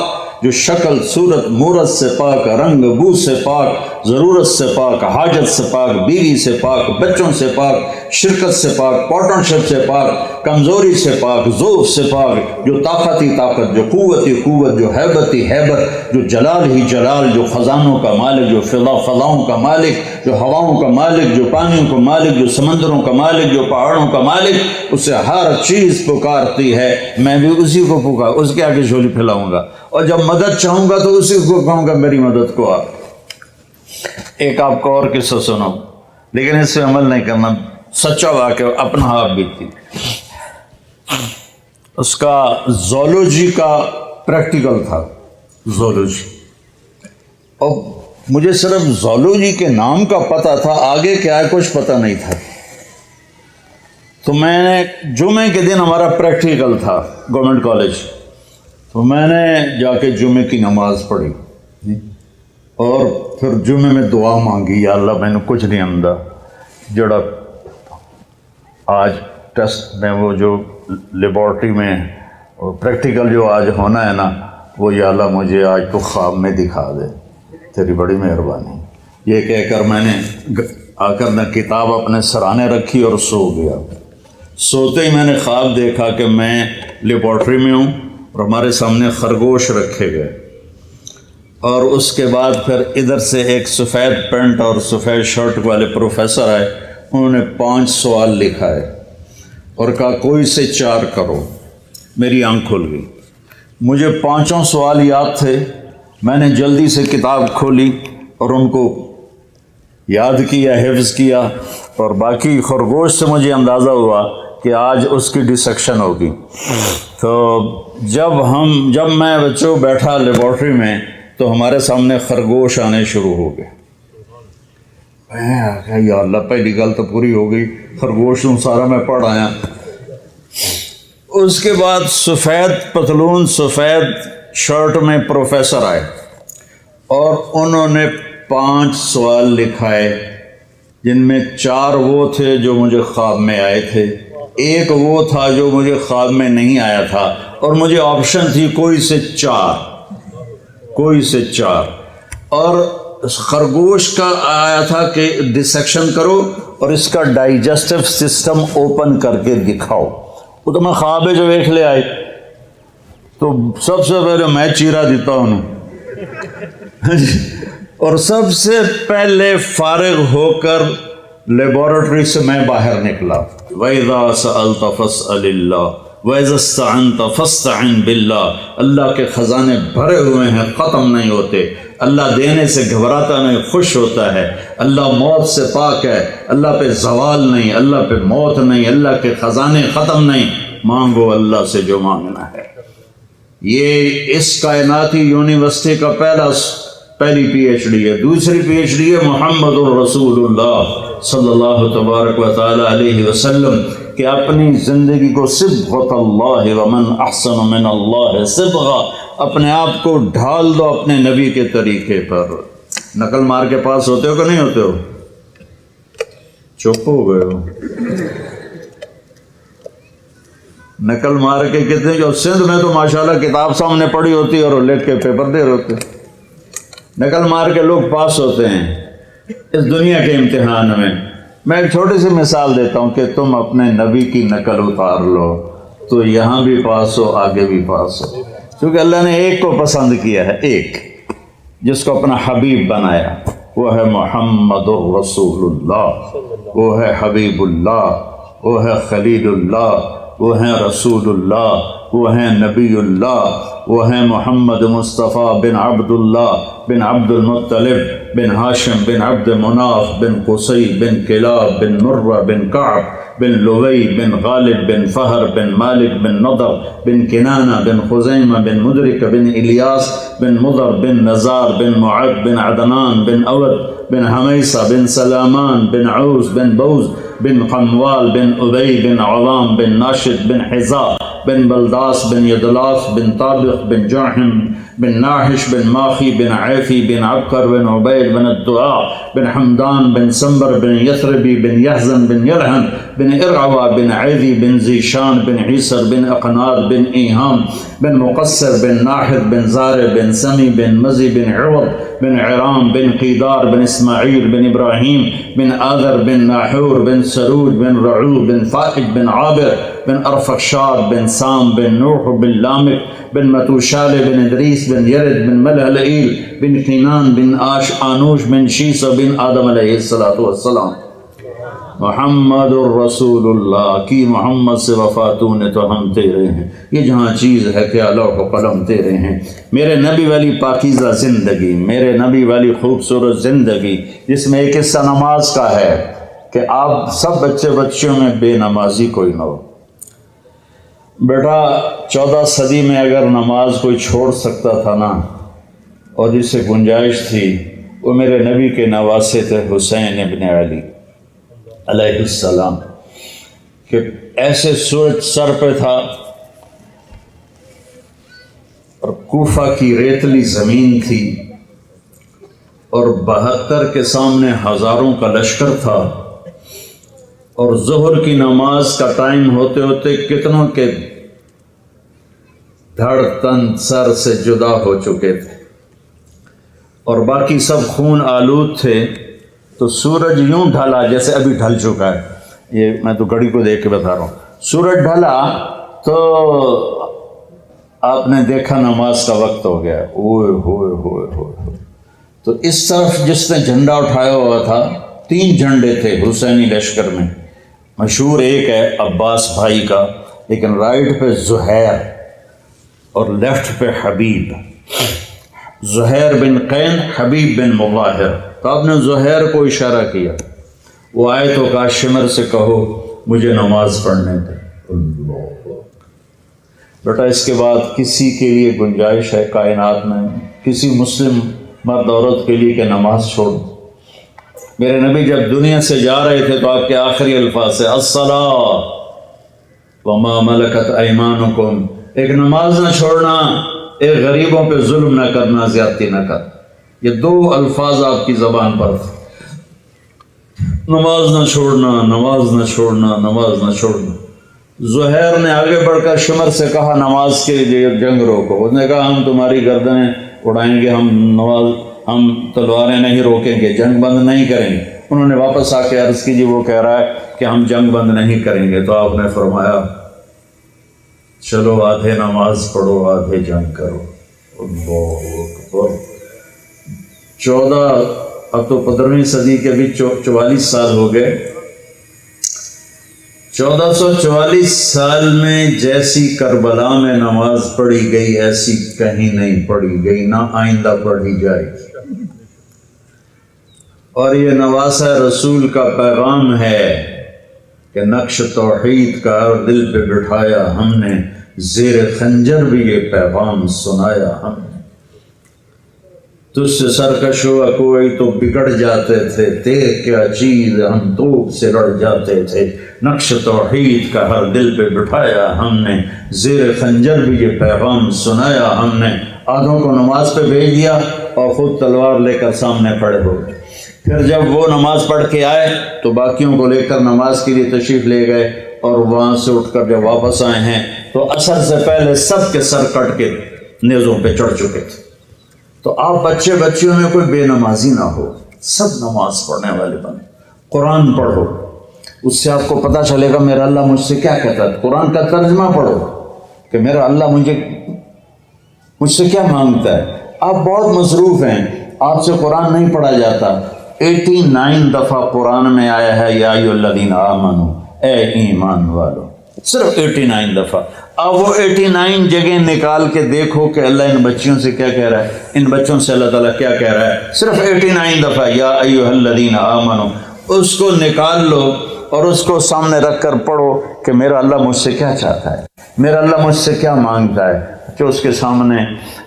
جو شکل صورت مورت سے پاک، رنگ بو سے پاک، ضرورت سے پاک، حاجت سے پاک، بیوی سے پاک، بچوں سے پاک، شرکت سے پاک، پارٹنرشپ سے پاک، کمزوری سے پاک، ضعف سے پاک، جو طاقت ہی طاقت، جو قوت ہی قوت، جو حیبت ہی حیبت، جو جلال ہی جلال، جو خزانوں کا مالک، جو فضاؤں کا مالک، جو ہواؤں کا مالک، جو پانیوں کا مالک، جو سمندروں کا مالک، جو پہاڑوں کا مالک، اسے ہر چیز پکارتی ہے، میں بھی اسی کو پکار، اس کے آگے جھولی پھیلاؤں گا، اور جب مدد چاہوں گا تو اسی کو کہوں گا میری مدد کو آ۔ ایک آپ کو اور قصہ سنو، لیکن اس پہ عمل نہیں کرنا، سچا واقعہ اپنا آپ بیتی۔ اس کا زولوجی کا پریکٹیکل تھا، زولوجی، اور مجھے صرف زولوجی کے نام کا پتہ تھا، آگے کیا ہے کچھ پتہ نہیں تھا۔ تو میں نے جمعے کے دن ہمارا پریکٹیکل تھا گورنمنٹ کالج، تو میں نے جا کے جمعے کی نماز پڑھی اور پھر جمعے میں دعا مانگی، یا اللہ میں نے کچھ نہیں آمدہ، جڑا آج ٹیسٹ میں وہ جو لیبارٹری میں پریکٹیکل جو آج ہونا ہے نا، وہ یا اللہ مجھے آج تو خواب میں دکھا دے، تیری بڑی مہربانی۔ یہ کہہ کر میں نے آ کر نہ کتاب اپنے سرانے رکھی اور سو گیا۔ سوتے ہی میں نے خواب دیکھا کہ میں لیبارٹری میں ہوں اور ہمارے سامنے خرگوش رکھے گئے، اور اس کے بعد پھر ادھر سے ایک سفید پینٹ اور سفید شرٹ والے پروفیسر آئے، انہوں نے 5 سوال لکھا ہے اور کہا کوئی سے 4 کرو۔ میری آنکھ کھل گئی، مجھے 5 سوال یاد تھے، میں نے جلدی سے کتاب کھولی اور ان کو یاد کیا، حفظ کیا، اور باقی خرگوش سے مجھے اندازہ ہوا کہ آج اس کی ڈسیکشن ہوگی۔ تو جب میں بچوں بیٹھا لیبارٹری میں تو ہمارے سامنے خرگوش آنے شروع ہو گئے۔ یا اللہ پہلی گل تو پوری ہو گئی، خرگوش سارا میں پڑھ آیا۔ اس کے بعد سفید پتلون سفید شرٹ میں پروفیسر آئے اور انہوں نے 5 سوال لکھائے، جن میں 4 وہ تھے جو مجھے خواب میں آئے تھے، ایک وہ تھا جو مجھے خواب میں نہیں آیا تھا، اور مجھے آپشن تھی کوئی سے 4، اور خرگوش کا آیا تھا کہ ڈسیکشن کرو اور اس کا ڈائجسٹو سسٹم اوپن کر کے دکھاؤ۔ وہ تو میں خواب جو ویکھ لے آئے، تو سب سے پہلے میں چیرا دیتا ہوں اور سب سے پہلے فارغ ہو کر لیبارٹری سے میں باہر نکلا۔ وَإِذَا سَأَلْتَ فَاسْأَلِ اللَّهَ وَإِذَا اسْتَعَنْتَ فَاسْتَعِنْ بِاللَّهِ۔ اللہ کے خزانے بھرے ہوئے ہیں، ختم نہیں ہوتے۔ اللہ دینے سے گھبراتا نہیں، خوش ہوتا ہے۔ اللہ موت سے پاک ہے، اللہ پہ زوال نہیں، اللہ پہ موت نہیں، اللہ کے خزانے ختم نہیں۔ مانگو اللہ سے جو مانگنا ہے۔ یہ اس کائناتی یونیورسٹی کا پہلی پی ایچ ڈی ہے۔ دوسری پی ایچ ڈی ہے محمد الرسول اللہ صلی اللہ تبارک و تعالی علیہ وسلم، کہ اپنی زندگی کو صبغۃ اللہ ومن احسن من اللہ صبغہ، اپنے آپ کو ڈھال دو اپنے نبی کے طریقے پر۔ نقل مار کے پاس ہوتے ہو کہ نہیں ہوتے ہو؟ چپ ہو گئے ہو. نقل مار کے کتنے جو سندھ میں تو ماشاءاللہ کتاب سامنے پڑھی ہوتی ہے اور لکھ کے پیپر دے رہے ہوتے. نقل مار کے لوگ پاس ہوتے ہیں اس دنیا کے امتحان میں. میں ایک چھوٹی سی مثال دیتا ہوں کہ تم اپنے نبی کی نقل اتار لو تو یہاں بھی پاس ہو، آگے بھی پاس ہو. کیونکہ اللہ نے ایک کو پسند کیا ہے، ایک جس کو اپنا حبیب بنایا، وہ ہے محمد الرسول اللہ، وہ ہے حبیب اللہ، وہ ہے خلیل اللہ، وہ ہیں رسول اللہ، وہ ہیں نبی اللہ، وہ ہیں محمد مصطفیٰ بن عبد اللہ بن عبد المطلب بن ہاشم بن عبد مناف بن قصی بن کلاب بن مرہ بن کعب بن لوی بن غالب بن فہر بن مالک بن نضر بن کنانہ بن خزیمہ بن مدرک بن الیاس بن مضر بن نزار بن معد بن عدنان بن اود بن حمیسہ بن سلامان بن عوز بن بوز بن قموال بن ابی بن علام بن ناشد بن حذاء بن بلداس بن یدلاس بن طابق بن جرحم بن ناحش بن ماخی بن عیفی بن عبقر بن عبید بن الدعاء بن حمدان بن سنبر بن یثربی بن یحزن بن یلحن بن ارعوى بن عیدی بن زیشان بن عیسر بن اقناد بن ایہام بن مقصر بن ناحد بن زار بن سمی بن مزی بن عوض بن عرام بن قیدار بن اسماعیل بن ابراہیم بن آذر بن ناحور بن سرود بن رعو بن فائد بن عابر بن ارفخشاد بن سام بن نوح بن لامک بن متوشال بن ادریس بن یرد بن ملہلئیل بن قینان بن آنوش بن شیس بن آدم علیہ السلام. محمد الرسول اللہ کی محمد سے وفاتوں نے تو ہم تیرے ہیں. یہ جہاں چیز ہے کہ لوح و قلم تیرے ہیں. میرے نبی والی پاکیزہ زندگی، میرے نبی والی خوبصورت زندگی جس میں ایک حصہ نماز کا ہے کہ آپ سب بچے بچیوں میں بے نمازی کوئی نہ ہو. بیٹا 14 صدی میں اگر نماز کوئی چھوڑ سکتا تھا نا اور جس سے گنجائش تھی، وہ میرے نبی کے نواسے تھے حسین ابن علی علیہ السلام، کہ ایسے سورج سر پہ تھا اور کوفہ کی ریتلی زمین تھی اور 72 کے سامنے ہزاروں کا لشکر تھا اور ظہر کی نماز کا ٹائم ہوتے ہوتے کتنوں کے دھڑ تن سر سے جدا ہو چکے تھے اور باقی سب خون آلود تھے. تو سورج یوں ڈھلا جیسے ابھی ڈھل چکا ہے. یہ میں تو گھڑی کو دیکھ کے بتا رہا ہوں. سورج ڈھلا تو آپ نے دیکھا نماز کا وقت ہو گیا. اوئے ہوئے ہوئے ہوئے. تو اس طرف جس نے جھنڈا اٹھایا ہوا تھا، 3 جھنڈے تھے حسینی لشکر میں. مشہور ایک ہے عباس بھائی کا، لیکن رائٹ پہ زہیر اور لیفٹ پہ حبیب. زہیر بن قین، حبیب بن مظاہر. تو آپ نے زہیر کو اشارہ کیا. وہ آئے تو کہا شمر سے کہو مجھے نماز پڑھنے دے. بیٹا اس کے بعد کسی کے لیے گنجائش ہے کائنات میں، کسی مسلم مرد عورت کے لیے کہ نماز چھوڑ دو؟ میرے نبی جب دنیا سے جا رہے تھے تو آپ کے آخری الفاظ سے الصلاۃ وما ملکت ایمانکم. ایک نماز نہ چھوڑنا، ایک غریبوں پہ ظلم نہ کرنا، زیادتی نہ کر. یہ 2 الفاظ آپ کی زبان پر تھے. نماز نہ چھوڑنا، نماز نہ چھوڑنا، نماز نہ چھوڑنا. زہیر نے آگے بڑھ کر شمر سے کہا نماز کے لیے جنگ روکو. اس نے کہا ہم تمہاری گردنیں اڑائیں گے، ہم تلواریں نہیں روکیں گے، جنگ بند نہیں کریں گے. انہوں نے واپس آ کے عرض کی جی وہ کہہ رہا ہے کہ ہم جنگ بند نہیں کریں گے. تو آپ نے فرمایا چلو آدھے نماز پڑھو آدھے جنگ کرو. اللہ اکبر. اب تو 15ویں صدی کے بھی 44 سال ہو گئے. 1444 سال میں جیسی کربلا میں نماز پڑھی گئی ایسی کہیں نہیں پڑھی گئی، نہ آئندہ پڑھی جائے گی. اور یہ نواسہ رسول کا پیغام ہے کہ نقش توحید کا دل پہ بٹھایا ہم نے، زیر خنجر بھی یہ پیغام سنایا ہم نے. تجھ سے سرکش ہوا کوئی تو بگڑ جاتے تھے، دیکھ کیا چیز ہم توپ سے لڑ جاتے تھے. نقش توحید کا ہر دل پہ بٹھایا ہم نے، زیر خنجر بھی یہ پیغام سنایا ہم نے. آدھوں کو نماز پہ بھیج دیا، اور خود تلوار لے کر سامنے کھڑے ہو گئے۔ پھر جب وہ نماز پڑھ کے آئے تو باقیوں کو لے کر نماز کے لیے تشریف لے گئے، اور وہاں سے اٹھ کر جب واپس آئے ہیں تو عصر سے پہلے سب کے سر کٹ کے نیزوں پہ چڑھ چکے تھے۔ تو آپ بچیوں میں کوئی بے نمازی نہ ہو، سب نماز پڑھنے والے بنے، قرآن پڑھو، اس سے آپ کو پتہ چلے گا میرا اللہ مجھ سے کیا کہتا ہے۔ قرآن کا ترجمہ پڑھو کہ میرا اللہ مجھ سے کیا مانگتا ہے۔ آپ بہت مصروف ہیں، آپ سے قرآن نہیں پڑھا جاتا۔ 89 دفعہ قرآن میں آیا ہے یا ایھا الذین آمنو، اے ایمان والو، صرف 89 دفعہ۔ اب وہ 89 جگہ نکال کے دیکھو کہ اللہ ان بچیوں سے کیا کہہ رہا ہے، ان بچوں سے اللہ تعالیٰ کیا کہہ رہا ہے۔ صرف 89 دفعہ یا ایھا الذین آمنو، اس کو نکال لو اور اس کو سامنے رکھ کر پڑھو کہ میرا اللہ مجھ سے کیا چاہتا ہے، میرا اللہ مجھ سے کیا مانگتا ہے۔ کہ اس کے سامنے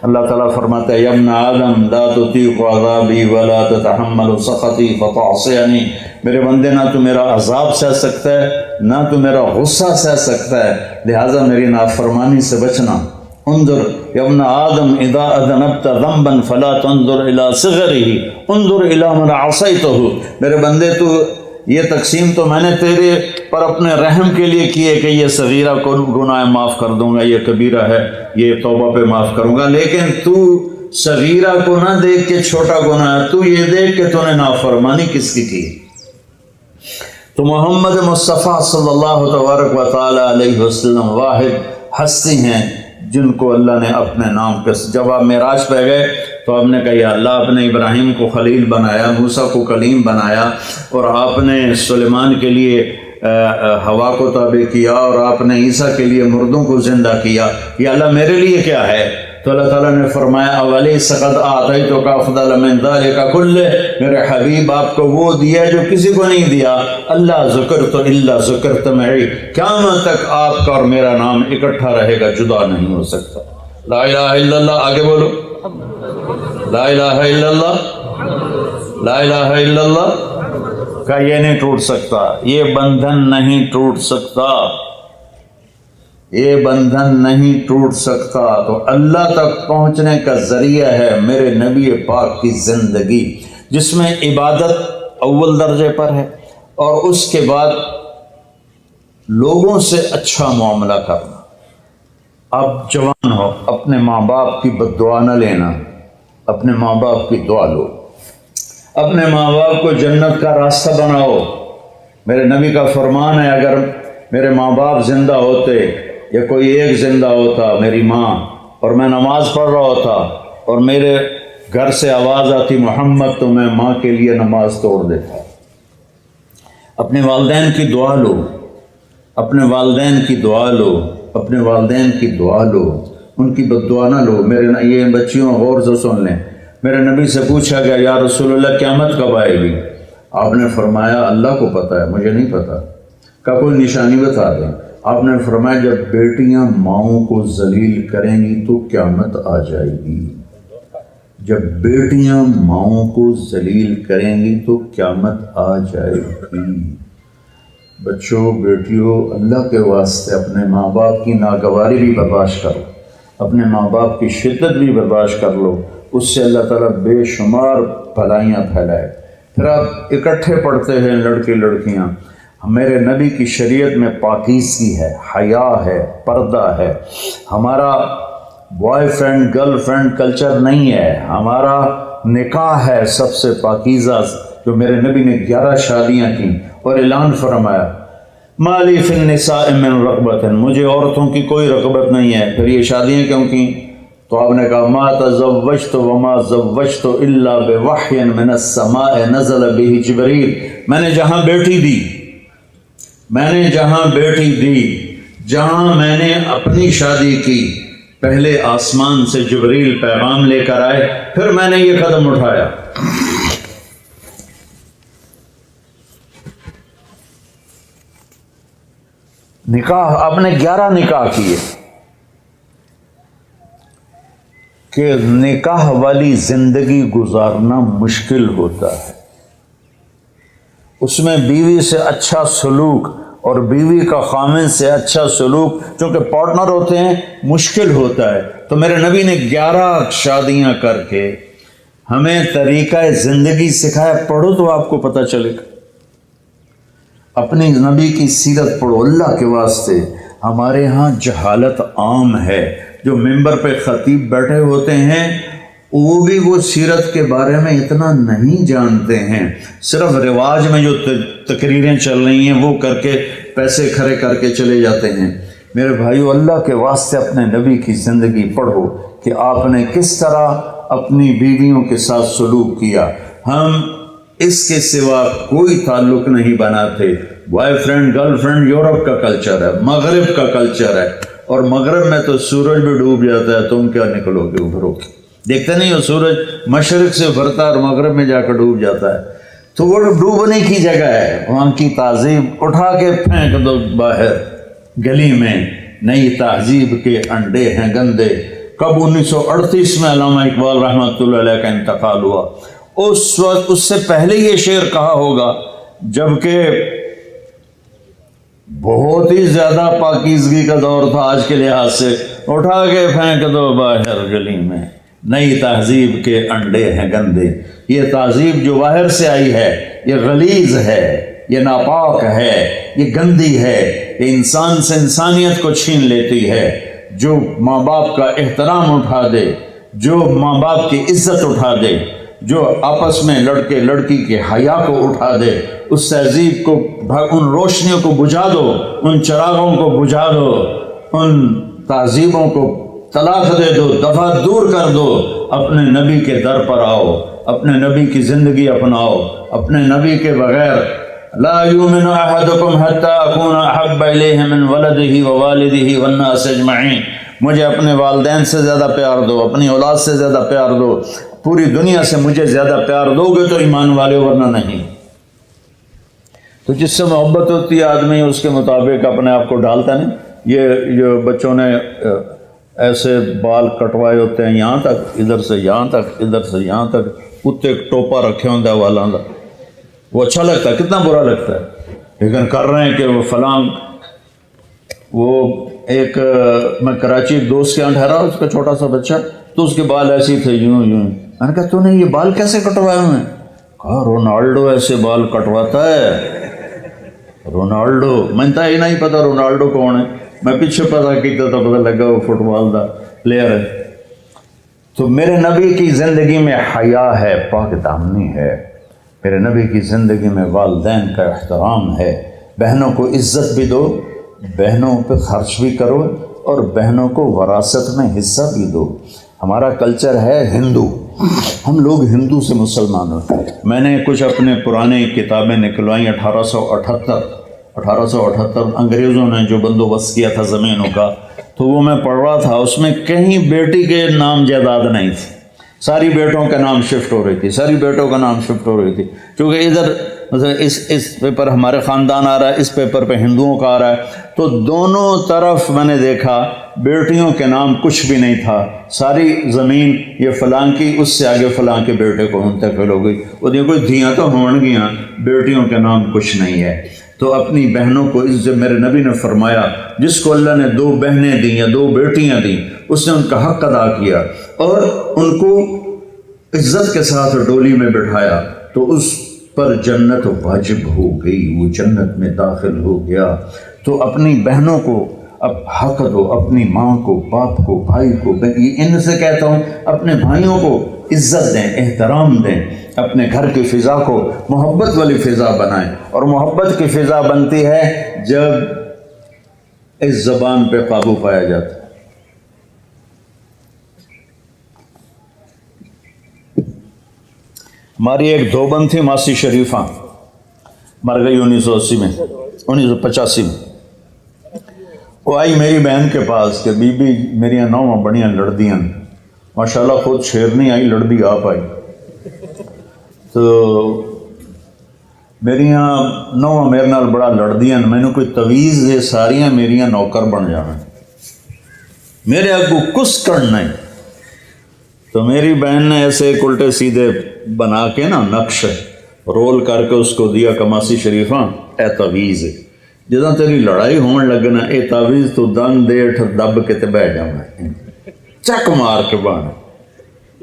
اللہ تعالیٰ فرماتا ہے یا ابن آدم لا تطیق عذابی ولا تتحمل سخطی فتعصینی، میرے بندے نہ تو میرا عذاب سہ سکتا ہے نہ تو میرا غصہ سہ سکتا ہے، لہٰذا میری نافرمانی سے بچنا۔ انظر یا ابن آدم اذا اذنبت ذنبا فلا تنظر الى صغره انظر الى من عصیتہ، میرے بندے تو یہ تقسیم تو میں نے تیرے پر اپنے رحم کے لیے کی ہے کہ یہ صغیرہ کو گناہ معاف کر دوں گا، یہ کبیرہ ہے یہ توبہ پہ معاف کروں گا، لیکن تو صغیرہ کو نہ دیکھ کے چھوٹا گناہ ہے، تو یہ دیکھ کہ تو نے نافرمانی کس کی۔ تو محمد مصطفیٰ صلی اللہ تبارک و تعالی علیہ وسلم واحد ہستی ہیں جن کو اللہ نے اپنے نام کے، جب آپ معراج پہ گئے تو آپ نے کہا یا اللہ آپ نے ابراہیم کو خلیل بنایا، موسیٰ کو کلیم بنایا، اور آپ نے سلیمان کے لیے ہوا کو تابع کیا، اور آپ نے عیسیٰ کے لیے مردوں کو زندہ کیا، یا اللہ میرے لیے کیا ہے؟ تو اللہ تعالیٰ نے فرمایا اولیس قد آتیتک افضل من ذلک کلہ، میرے حبیب آپ کو وہ دیا جو کسی کو نہیں دیا، اللہ ذکرت الا ذکرت معی، قیامت تک آپ کا اور میرا نام اکٹھا رہے گا، جدا نہیں ہو سکتا۔ لا الہ الا اللہ، آگے بولو، لا الہ الا اللہ، لا الہ الا اللہ کا یہ نہیں ٹوٹ سکتا، یہ بندھن نہیں ٹوٹ سکتا، یہ بندھن نہیں ٹوٹ سکتا۔ تو اللہ تک پہنچنے کا ذریعہ ہے میرے نبی پاک کی زندگی، جس میں عبادت اول درجے پر ہے، اور اس کے بعد لوگوں سے اچھا معاملہ کرنا۔ آپ جوان ہو، اپنے ماں باپ کی بد دعا نہ لینا، اپنے ماں باپ کی دعا لو، اپنے ماں باپ کو جنت کا راستہ بناؤ۔ میرے نبی کا فرمان ہے اگر میرے ماں باپ زندہ ہوتے یا کوئی ایک زندہ ہوتا، میری ماں، اور میں نماز پڑھ رہا ہوتا اور میرے گھر سے آواز آتی محمد، تو میں ماں کے لیے نماز توڑ دیتا۔ اپنے والدین کی دعا لو، اپنے والدین کی دعا لو، اپنے والدین کی دعا لو، ان کی بد دعا نہ لو۔ یہ بچیوں غور سے سن لیں، میرے نبی سے پوچھا گیا یا رسول اللہ قیامت کب آئے گی؟ آپ نے فرمایا اللہ کو پتہ ہے، مجھے نہیں پتہ۔ کا کوئی نشانی بتا دیں؟ آپ نے فرمایا جب بیٹیاں ماؤں کو ذلیل کریں گی تو قیامت آ جائے گی، جب بیٹیاں ماؤں کو ذلیل کریں گی تو قیامت آ جائے گی۔ بچوں بیٹیوں، اللہ کے واسطے اپنے ماں باپ کی ناگواری بھی برداشت کرو، اپنے ماں باپ کی شدت بھی برداشت کر لو، اس سے اللہ تعالیٰ بے شمار بھلائیاں پھیلائے۔ پھر آپ اکٹھے پڑھتے ہیں لڑکے لڑکیاں، میرے نبی کی شریعت میں پاکیزگی ہے، حیا ہے، پردہ ہے۔ ہمارا boy friend girl friend culture نہیں ہے، ہمارا نکاح ہے سب سے پاکیزہ، جو میرے نبی نے 11 شادیاں کی اور اعلان فرمایا مالی فی النساء من رغبت، مجھے عورتوں کی کوئی رغبت نہیں ہے۔ پھر یہ شادیاں کیوں کی؟ تو آپ نے کہا ما تزوجت وما زوجت الا بوحی من السماء نزل به جبریل، میں نے جہاں بیٹی دی، میں نے جہاں بیٹی دی، جہاں میں نے اپنی شادی کی، پہلے آسمان سے جبریل پیغام لے کر آئے، پھر میں نے یہ قدم اٹھایا۔ نکاح آپ نے 11 نکاح کیے کہ نکاح والی زندگی گزارنا مشکل ہوتا ہے، اس میں بیوی سے اچھا سلوک اور بیوی کا خامن سے اچھا سلوک چونکہ پارٹنر ہوتے ہیں مشکل ہوتا ہے۔ تو میرے نبی نے 11 شادیاں کر کے ہمیں طریقہ زندگی سکھایا. پڑھو تو آپ کو پتہ چلے گا. اپنی نبی کی سیرت پڑھو اللہ کے واسطے. ہمارے ہاں جہالت عام ہے. جو ممبر پہ خطیب بیٹھے ہوتے ہیں وہ بھی وہ سیرت کے بارے میں اتنا نہیں جانتے ہیں. صرف رواج میں جو تقریریں چل رہی ہیں وہ کر کے پیسے کھڑے کر کے چلے جاتے ہیں. میرے بھائیو اللہ کے واسطے اپنے نبی کی زندگی پڑھو کہ آپ نے کس طرح اپنی بیویوں کے ساتھ سلوک کیا. ہم اس کے سوا کوئی تعلق نہیں بناتے. Boy friend girl friend Europe کا کلچر ہے, مغرب کا کلچر ہے, اور مغرب میں تو سورج بھی ڈوب جاتا ہے, تم کیا نکلو گے ابھرو کے. دیکھتے نہیں ہو سورج مشرق سے ابھرتا ہے اور مغرب میں جا کر ڈوب جاتا ہے. تو وہ ڈوبنے کی جگہ ہے. وہاں کی تہذیب اٹھا کے پھینک دو باہر گلی میں. نئی تہذیب کے انڈے ہیں گندے. کب 1938 میں علامہ اقبال رحمۃ اللہ علیہ کا انتقال ہوا. اس وقت اس سے پہلے یہ شعر کہا ہوگا جبکہ بہت ہی زیادہ پاکیزگی کا دور تھا آج کے لحاظ سے. اٹھا کے پھینک دو باہر گلی میں, نئی تہذیب کے انڈے ہیں گندے. یہ تہذیب جو باہر سے آئی ہے یہ غلیظ ہے, یہ ناپاک ہے, یہ گندی ہے, یہ انسان سے انسانیت کو چھین لیتی ہے. جو ماں باپ کا احترام اٹھا دے, جو ماں باپ کی عزت اٹھا دے, جو آپس میں لڑکے لڑکی کے حیا کو اٹھا دے, اس تہذیب کو, ان روشنیوں کو بجھا دو, ان چراغوں کو بجھا دو, ان تہذیبوں کو طلاق دے دو, دفع دور کر دو. اپنے نبی کے در پر آؤ, اپنے نبی کی زندگی اپناؤ. اپنے نبی کے بغیر لا یؤمن احدکم حتی اکون احب الیہ من ولدہ ووالدہ والناس اجمعین. مجھے اپنے والدین سے زیادہ پیار دو, اپنی اولاد سے زیادہ پیار دو, پوری دنیا سے مجھے زیادہ پیار دو گے تو ایمان والے, ورنہ نہیں. تو جس سے محبت ہوتی ہے آدمی اس کے مطابق اپنے آپ کو ڈالتا نہیں. یہ جو بچوں نے ایسے بال کٹوائے ہوتے ہیں یہاں تک, ادھر سے یہاں تک, ادھر سے یہاں تک, اتنے ایک ٹوپا رکھے ہوتا ہے والاں دا, وہ اچھا لگتا ہے, کتنا برا لگتا ہے, لیکن کر رہے ہیں کہ وہ فلاں. وہ ایک میں کراچی ایک دوست کے یہاں ٹھہرا, اس کا چھوٹا سا بچہ, تو اس کے بال ایسے ہی تھے یوں یوں. میں نے کہا تو نے یہ بال کیسے کٹوائے ہوئے ہیں؟ کہا رونالڈو ایسے بال کٹواتا ہے. رونالڈو, میں تو یہ نہیں پتا رونالڈو کون ہے, میں پیچھے پتا کیا تو پتہ لگا وہ فٹ بال کا پلیئر ہے. تو میرے نبی کی زندگی میں حیا ہے, پاک دامنی ہے. میرے نبی کی زندگی میں والدین کا احترام ہے. بہنوں کو عزت بھی دو, بہنوں پہ خرچ بھی کرو, اور بہنوں کو وراثت میں حصہ بھی دو. ہمارا کلچر ہے ہندو, ہم لوگ ہندو سے مسلمان ہیں. میں نے کچھ اپنے پرانے کتابیں نکلوائیں 1878 انگریزوں نے جو بندوبست کیا تھا زمینوں کا, تو وہ میں پڑھ رہا تھا. اس میں کہیں بیٹی کے نام جائیداد نہیں تھی, ساری بیٹوں کا نام شفٹ ہو رہی تھی, ساری بیٹوں کا نام شفٹ ہو رہی تھی. کیونکہ ادھر اس پیپر ہمارے خاندان آ رہا ہے, اس پیپر پہ ہندوؤں کا آ رہا ہے, تو دونوں طرف میں نے دیکھا بیٹیوں کے نام کچھ بھی نہیں تھا. ساری زمین یہ فلاں کی, اس سے آگے فلاں کے بیٹے کو منتقل ہو گئی. وہ دیکھو دھیاں تو ہون گیاں, بیٹیوں کے نام کچھ نہیں ہے. تو اپنی بہنوں کو عزت, میرے نبی نے فرمایا جس کو اللہ نے 2 بہنیں دیں یا 2 بیٹیاں دیں, اس نے ان کا حق ادا کیا اور ان کو عزت کے ساتھ ڈولی میں بٹھایا, تو اس پر جنت واجب ہو گئی, وہ جنت میں داخل ہو گیا. تو اپنی بہنوں کو اب حق دو, اپنی ماں کو, باپ کو, بھائی کو. ان سے کہتا ہوں اپنے بھائیوں کو عزت دیں, احترام دیں. اپنے گھر کی فضا کو محبت والی فضا بنائیں, اور محبت کی فضا بنتی ہے جب اس زبان پہ قابو پایا جاتا ہے. ہماری ایک دھوبن تھی ماسی شریفہ, مر گئی 1980 میں, 1985 میں. وہ آئی میری بہن کے پاس کہ بی بی میری نوواں بڑیاں لڑدیاں, ماشاءاللہ خود شیرنی آئی, لڑدی آپ آئی. تو میریاں نوواں میرے نال بڑا لڑدیاں, مینوں کوئی تویز دے, ساریاں میریاں نوکر بن جانا, میرے اگوں کس کرنا ہے. تو میری بہن نے ایسے ایک الٹے سیدھے بنا کے نا نقش رول کر کے اس کو دیا, کماسی شریفہ اے تویز ہے, جداں تیری لڑائی ہون لگنا اے تعویذ تو دن دیٹھ دب کے تے بہ جانا, چک مار کے بانا.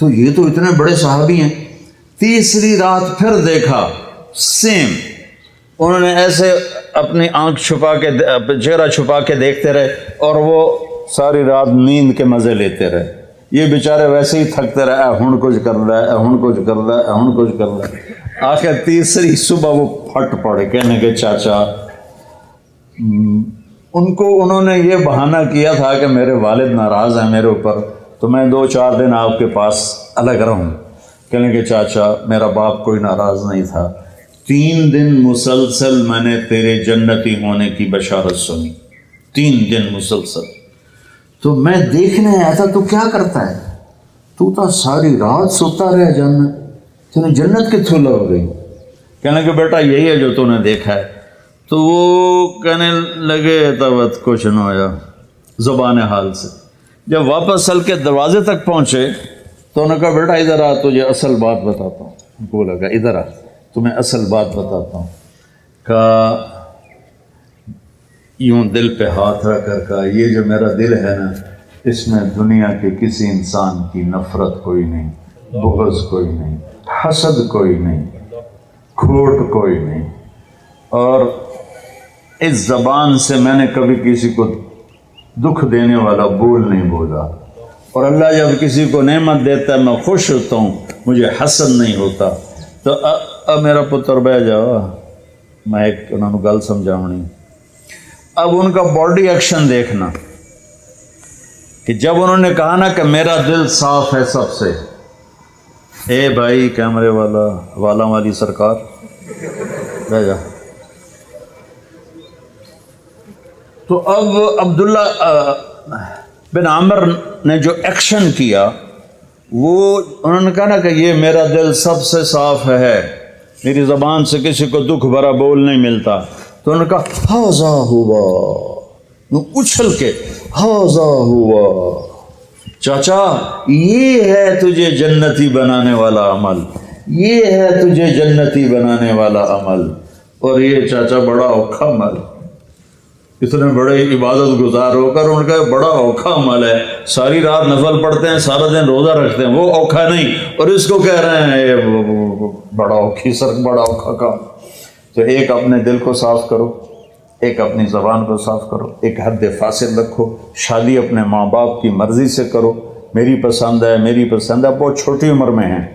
تو یہ تو اتنے بڑے صحابی ہیں. تیسری رات پھر دیکھا سیم، انہوں نے ایسے اپنی آنکھ چھپا کے چہرہ چھپا کے دیکھتے رہے اور وہ ساری رات نیند کے مزے لیتے رہے. یہ بیچارے ویسے ہی تھکتے رہے، ہن کچھ کر رہا ہے، ہن کچھ کر رہا ہے، ہن کچھ کر رہا ہے. آخر تیسری صبح وہ پھٹ پڑے کہنے کے چاچا، ان کو انہوں نے یہ بہانہ کیا تھا کہ میرے والد ناراض ہیں میرے اوپر، تو میں 2-4 دن آپ کے پاس الگ رہوں. کہنے کے چاچا میرا باپ کوئی ناراض نہیں تھا، 3 دن مسلسل میں نے تیرے جنتی ہونے کی بشارت سنی، 3 دن مسلسل. تو میں دیکھنے آیا تھا تو کیا کرتا ہے، تو ساری رات سوتا رہا جنت کتوں لگ گئی. کہنے کہ بیٹا یہی ہے جو تو نے دیکھا ہے. تو وہ کہنے لگے تب کچھ نہ ہویا زبان حال سے. جب واپس چل کے دروازے تک پہنچے تو انہوں نے کہا بیٹا ادھر آ، تجھے اصل بات بتاتا ہوں. ان کو لگا ادھر آ تمہیں اصل بات بتاتا ہوں. کہا یوں دل پہ ہاتھ رکھ کر کہا یہ جو میرا دل ہے نا، اس میں دنیا کے کسی انسان کی نفرت کوئی نہیں، بغض کوئی نہیں، حسد کوئی نہیں، کھوٹ کوئی نہیں. اور اس زبان سے میں نے کبھی کسی کو دکھ دینے والا بول نہیں بولا. اور اللہ جب کسی کو نعمت دیتا ہے میں خوش ہوتا ہوں، مجھے حسد نہیں ہوتا. تو اب میرا پتر بہ جاؤ، میں ایک انہوں نے گل سمجھاؤنی. اب ان کا باڈی ایکشن دیکھنا کہ جب انہوں نے کہا نا کہ میرا دل صاف ہے سب سے، اے بھائی کیمرے والا والی سرکار بہ جا. تو اب عبداللہ بن عامر نے جو ایکشن کیا وہ انہوں نے کہا نا کہ یہ میرا دل سب سے صاف ہے، میری زبان سے کسی کو دکھ بھرا بول نہیں ملتا. تو انہوں نے کہا ہاذا ہوا، اچھل کے ہاذا ہوا، چاچا یہ ہے تجھے جنتی بنانے والا عمل، یہ ہے تجھے جنتی بنانے والا عمل. اور یہ چاچا بڑا اوکھا عمل، اتنے بڑے عبادت گزار ہو کر ان کا بڑا اوکھا عمل ہے، ساری رات نفل پڑھتے ہیں، سارا دن روزہ رکھتے ہیں، وہ اوکھا نہیں، اور اس کو کہہ رہے ہیں یہ بڑا اوکھی سر، بڑا اوکھا کام. تو ایک اپنے دل کو صاف کرو، ایک اپنی زبان کو صاف کرو، ایک حد فاصل رکھو. شادی اپنے ماں باپ کی مرضی سے کرو، میری پسند ہے میری پسند ہے، بہت چھوٹی عمر میں ہیں.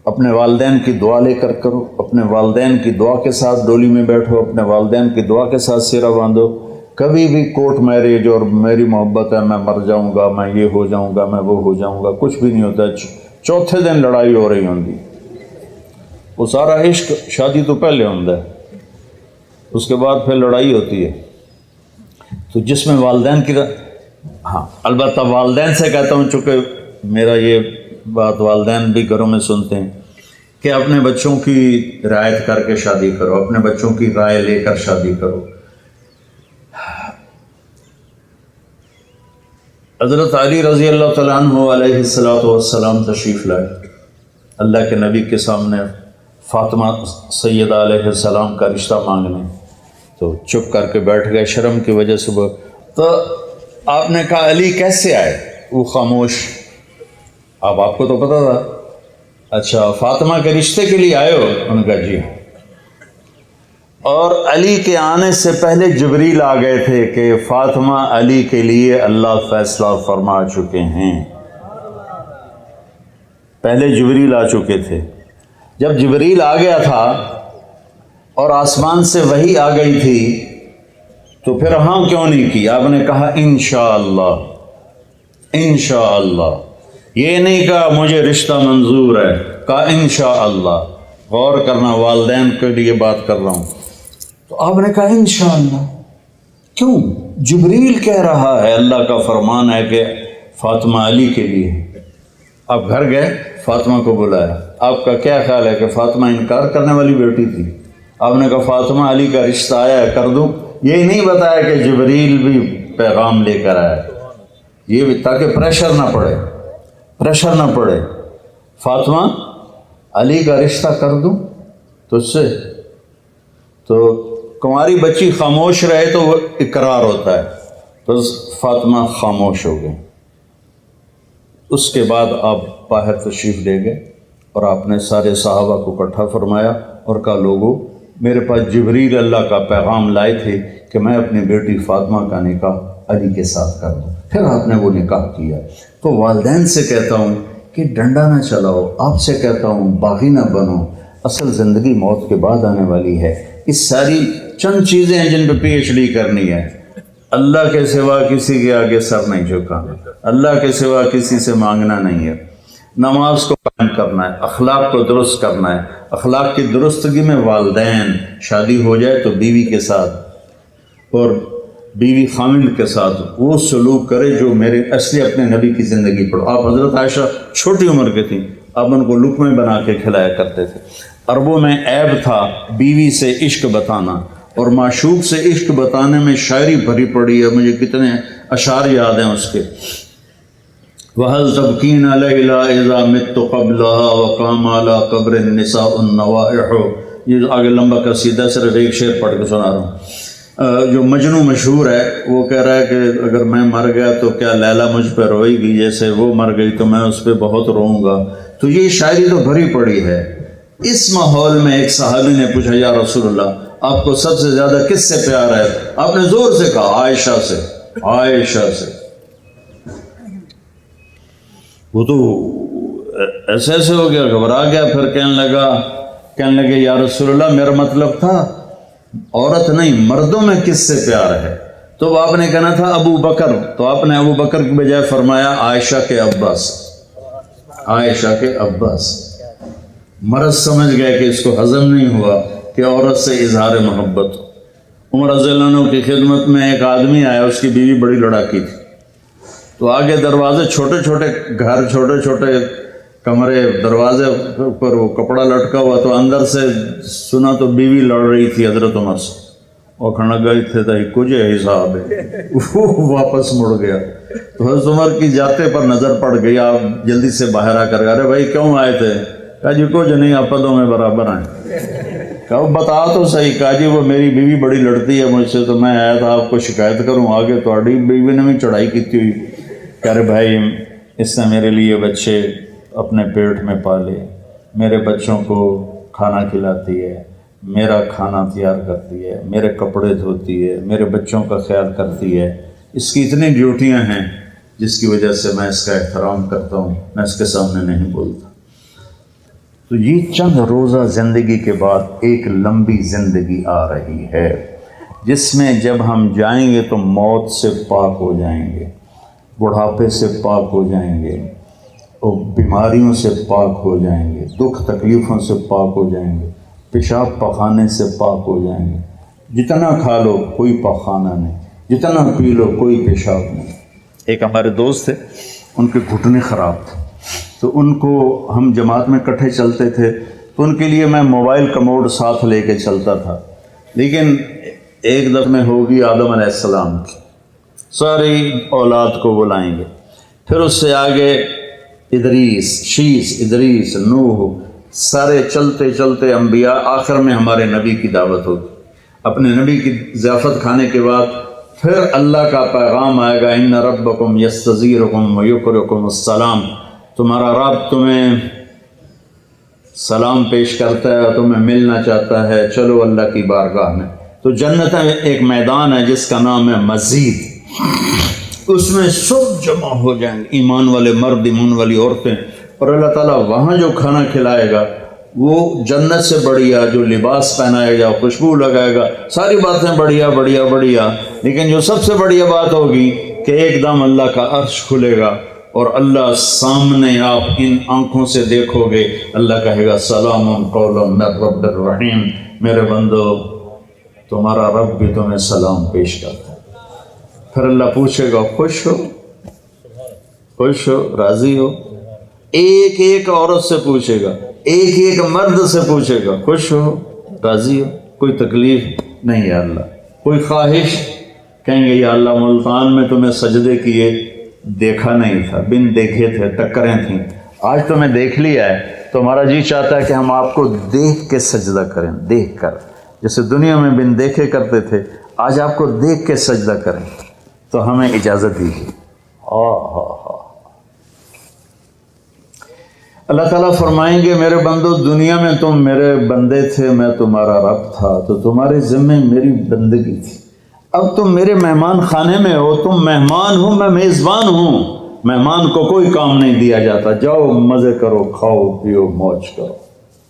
اپنے والدین کی دعا لے کر کرو، اپنے والدین کی دعا کے ساتھ ڈولی میں بیٹھو، اپنے والدین کی دعا کے ساتھ سیرہ باندھو. کبھی بھی کورٹ میرج اور میری محبت ہے میں مر جاؤں گا، میں یہ ہو جاؤں گا، میں وہ ہو جاؤں گا، کچھ بھی نہیں ہوتا. چوتھے دن لڑائی ہو رہی ہوندی. وہ سارا عشق شادی تو پہلے ہوتا ہے، اس کے بعد پھر لڑائی ہوتی ہے. تو جس میں والدین کی ہاں البتہ والدین سے کہتا ہوں، چونکہ میرا یہ بات والدین بھی گھروں میں سنتے ہیں کہ اپنے بچوں کی رعایت کر کے شادی کرو، اپنے بچوں کی رائے لے کر شادی کرو. حضرت علی رضی اللہ تعالیٰ عنہ علیہ السلام تشریف لائے اللہ کے نبی کے سامنے فاطمہ سیدہ علیہ السلام کا رشتہ مانگنے. تو چپ کر کے بیٹھ گئے شرم کی وجہ سے. تو آپ نے کہا علی کیسے آئے؟ وہ خاموش. اب آپ کو تو پتہ تھا. اچھا فاطمہ کے رشتے کے لیے آئے ہو؟ انہوں نے کہا جی. اور علی کے آنے سے پہلے جبریل آ گئے تھے کہ فاطمہ علی کے لیے اللہ فیصلہ فرما چکے ہیں. پہلے جبریل آ چکے تھے. جب جبریل آ گیا تھا اور آسمان سے وحی آ گئی تھی تو پھر ہاں کیوں نہیں کی؟ آپ نے کہا انشاءاللہ انشاءاللہ. یہ نہیں کہا مجھے رشتہ منظور ہے، کہا انشاءاللہ. غور کرنا، والدین کے لیے بات کر رہا ہوں. تو آپ نے کہا انشاءاللہ. کیوں؟ جبریل کہہ رہا ہے، اللہ کا فرمان ہے کہ فاطمہ علی کے لیے. آپ گھر گئے، فاطمہ کو بلایا. آپ کا کیا خیال ہے کہ فاطمہ انکار کرنے والی بیٹی تھی؟ آپ نے کہا فاطمہ علی کا رشتہ آیا ہے، کر دوں. یہ نہیں بتایا کہ جبریل بھی پیغام لے کر آیا، یہ بھی تاکہ پریشر نہ پڑے. فاطمہ علی کا رشتہ کر دوں تجھ سے؟ تو کماری بچی خاموش رہے تو وہ اقرار ہوتا ہے. بس فاطمہ خاموش ہو گئی. اس کے بعد آپ باہر تشریف لے گئے اور آپ نے سارے صحابہ کو اکٹھا فرمایا اور کہا لوگوں میرے پاس جبریل اللہ کا پیغام لائے تھے کہ میں اپنی بیٹی فاطمہ کا نکاح علی کے ساتھ کر دوں. پھر آپ نے وہ نکاح کیا. تو والدین سے کہتا ہوں کہ ڈنڈا نہ چلاؤ، آپ سے کہتا ہوں باغی نہ بنو. اصل زندگی موت کے بعد آنے والی ہے. اس ساری چند چیزیں ہیں جن پہ پی ایچ ڈی کرنی ہے. اللہ کے سوا کسی کے آگے سر نہیں جھکانا، اللہ کے سوا کسی سے مانگنا نہیں ہے. نماز کو قائم کرنا ہے، اخلاق کو درست کرنا ہے. اخلاق کی درستگی میں والدین، شادی ہو جائے تو بیوی کے ساتھ اور بیوی خامند کے ساتھ وہ سلوک کرے جو میرے اصلی اپنے نبی کی زندگی پڑھو. آپ حضرت عائشہ چھوٹی عمر کے تھیں، آپ ان کو لقمے بنا کے کھلایا کرتے تھے. عربوں میں عیب تھا بیوی سے عشق بتانا، اور معشوق سے عشق بتانے میں شاعری بھری پڑی ہے. مجھے کتنے اشعار یاد ہیں اس کے. وَهَلْ تَبْكِينَ لَيْلَا إِذَا مِتُّ قَبْلَهَا وَقَامَ عَلَىٰ قَبْرِ النِّسَاءُ النَّوَائِحُ. یہ آگے لمبا قصیدہ صرف ایک شعر پڑھ کے سنا رہا ہوں. جو مجنو مشہور ہے وہ کہہ رہا ہے کہ اگر میں مر گیا تو کیا لیلا مجھ پہ روئے گی، جیسے وہ مر گئی تو میں اس پہ بہت روؤں گا. تو یہ شاعری تو بھری پڑی ہے. اس ماحول میں ایک صحابی نے پوچھا یا رسول اللہ آپ کو سب سے زیادہ کس سے پیار ہے؟ آپ نے زور سے کہا عائشہ سے. عائشہ سے. وہ تو ایسے ہو گیا، گھبرا گیا. پھر کہنے لگے یا رسول اللہ میرا مطلب تھا عورت نہیں مردوں میں کس سے پیار ہے. تو آپ نے کہنا تھا ابو بکر، تو آپ نے ابو بکر کی بجائے فرمایا عائشہ کے ابا سے. عائشہ کے ابا سے. مرض سمجھ گئے کہ اس کو ہضم نہیں ہوا کہ عورت سے اظہار محبت. عمر رضی اللہ عنہ کی خدمت میں ایک آدمی آیا، اس کی بیوی بڑی لڑاکی تھی. تو آگے دروازے چھوٹے چھوٹے گھر، چھوٹے چھوٹے کمرے، دروازے پر وہ کپڑا لٹکا ہوا. تو اندر سے سنا تو بیوی لڑ رہی تھی حضرت عمر سے. وہ کھڑا گئی تھے تو کچھ حساب ہے. وہ واپس مڑ گیا. تو حضرت عمر کی جاتے پر نظر پڑ گئی. آپ جلدی سے باہر آ کر ارے بھائی کیوں آئے تھے؟ کہا جی کچھ نہیں، آپ پدوں میں برابر آئے. کہا بتا تو صحیح. کہا جی وہ میری بیوی بڑی لڑتی ہے مجھ سے تو میں آیا تھا آپ کو شکایت کروں. آگے تھوڑی بیوی نے بھی چڑھائی کی تھی. کہہ رہے بھائی اس نے میرے لیے بچے اپنے پیٹ میں پالے، میرے بچوں کو کھانا کھلاتی ہے، میرا کھانا تیار کرتی ہے، میرے کپڑے دھوتی ہے، میرے بچوں کا خیال کرتی ہے. اس کی اتنی ڈیوٹیاں ہیں جس کی وجہ سے میں اس کا احترام کرتا ہوں، میں اس کے سامنے نہیں بولتا. تو یہ چند روزہ زندگی کے بعد ایک لمبی زندگی آ رہی ہے جس میں جب ہم جائیں گے تو موت سے پاک ہو جائیں گے، بڑھاپے سے پاک ہو جائیں گے، اور بیماریوں سے پاک ہو جائیں گے، دکھ تکلیفوں سے پاک ہو جائیں گے، پیشاب پخانے سے پاک ہو جائیں گے. جتنا کھا لو کوئی پخانہ نہیں، جتنا پی لو کوئی پیشاب نہیں. ایک ہمارے دوست تھے، ان کے گھٹنے خراب تھے، تو ان کو ہم جماعت میں کٹھے چلتے تھے تو ان کے لیے میں موبائل کموڈ ساتھ لے کے چلتا تھا. لیکن ایک دفعہ میں ہوگی آدم علیہ السلام کی، ساری اولاد کو بلائیں گے. پھر اس سے آگے ادریس، شیس، ادریس، نوح، سارے چلتے چلتے انبیاء. آخر میں ہمارے نبی کی دعوت ہوگی. اپنے نبی کی ضیافت کھانے کے بعد پھر اللہ کا پیغام آئے گا ان ربکم یستزیرکم ویقرکم السلام. تمہارا رب تمہیں سلام پیش کرتا ہے اور تمہیں ملنا چاہتا ہے، چلو اللہ کی بارگاہ میں. تو جنت میں ایک میدان ہے جس کا نام ہے مسجد. اس میں سب جمع ہو جائیں گے، ایمان والے مرد، ایمان والی عورتیں. اور اللہ تعالیٰ وہاں جو کھانا کھلائے گا وہ جنت سے بڑھیا، جو لباس پہنائے گا، خوشبو لگائے گا، ساری باتیں بڑھیا بڑھیا بڑھیا. لیکن جو سب سے بڑھیا بات ہوگی کہ ایک دم اللہ کا عرش کھلے گا اور اللہ سامنے آپ ان آنکھوں سے دیکھو گے. اللہ کہے گا سلام قولا من رب الرحیم. میرے بندو تمہارا رب بھی تمہیں سلام پیش کرتا ہے. پھر اللہ پوچھے گا خوش ہو، خوش ہو، راضی ہو. ایک ایک عورت سے پوچھے گا، ایک ایک مرد سے پوچھے گا خوش ہو، راضی ہو، کوئی تکلیف نہیں یا اللہ، کوئی خواہش. کہیں گے یا اللہ ملتان میں تمہیں سجدے کیے دیکھا نہیں تھا، بن دیکھے تھے، ٹکریں تھیں. آج تمہیں دیکھ لیا ہے تو ہمارا جی چاہتا ہے کہ ہم آپ کو دیکھ کے سجدہ کریں. دیکھ کر، جیسے دنیا میں بن دیکھے کرتے تھے، آج آپ کو دیکھ کے سجدہ کریں. تو ہمیں اجازت دیجیے. اللہ تعالیٰ فرمائیں گے میرے بندو دنیا میں تم میرے بندے تھے، میں تمہارا رب تھا، تو تمہارے ذمے میری بندگی تھی، اب تم میرے مہمان خانے میں ہو، تم مہمان ہو، میں میزبان ہوں، مہمان کو کوئی کام نہیں دیا جاتا، جاؤ مزے کرو، کھاؤ پیو موج کرو،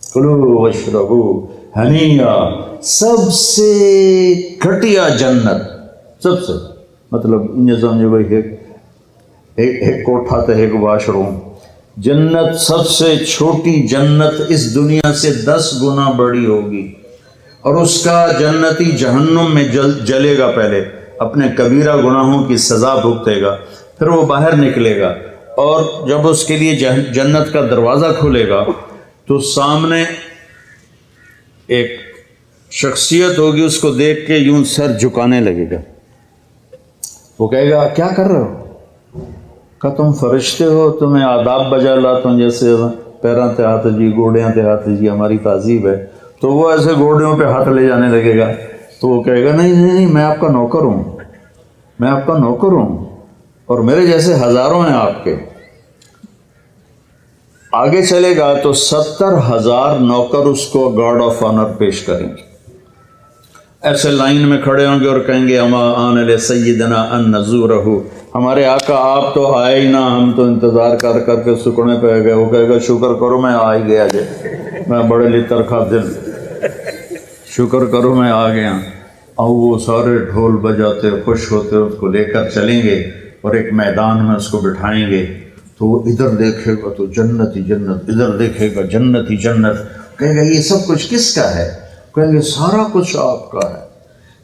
کلو واشربو ہنیا، سب سے گھٹیا جنت، سب سے مطلب یہ سمجھو بھائی ایک کوٹھا تو ایک واش روم، جنت سب سے چھوٹی جنت اس دنیا سے 10 گنا بڑی ہوگی، اور اس کا جنتی جہنم میں جلے گا، پہلے اپنے کبیرہ گناہوں کی سزا بھگتے گا، پھر وہ باہر نکلے گا، اور جب اس کے لیے جنت کا دروازہ کھلے گا تو سامنے ایک شخصیت ہوگی، اس کو دیکھ کے یوں سر جھکانے لگے گا، وہ کہے گا کیا کر رہے ہو؟ کہ تم فرشتے ہو، تمہیں آداب بجا لاتا ہوں، جیسے پیراں تے ہاتھ جی، گوڑیاں تے ہاتھ جی، ہماری تہذیب ہے، تو وہ ایسے گوڑیوں پہ ہاتھ لے جانے لگے گا، تو وہ کہے گا نہیں نہیں نہیں، میں آپ کا نوکر ہوں، میں آپ کا نوکر ہوں، اور میرے جیسے ہزاروں ہیں آپ کے۔ آگے چلے گا تو 70,000 نوکر اس کو گارڈ آف آنر پیش کریں گے، ایسے لائن میں کھڑے ہوں گے اور کہیں گے اما آن علیہ سیدنا ان نزورہ، ہمارے آقا آپ تو آئے ہی نہ، ہم تو انتظار کر کر کے سکڑنے پہ گئے۔ وہ کہے گا شکر کرو میں آ ہی گیا جے، میں بڑے لطر کھا دل، شکر کرو میں آ گیا۔ اور وہ سارے ڈھول بجاتے خوش ہوتے اس کو لے کر چلیں گے اور ایک میدان میں اس کو بٹھائیں گے، تو وہ ادھر دیکھے گا تو جنت ہی جنت، ادھر دیکھے گا جنت ہی جنت، کہے گا یہ سب کچھ کس کا ہے؟ کہیں گے سارا کچھ آپ کا ہے۔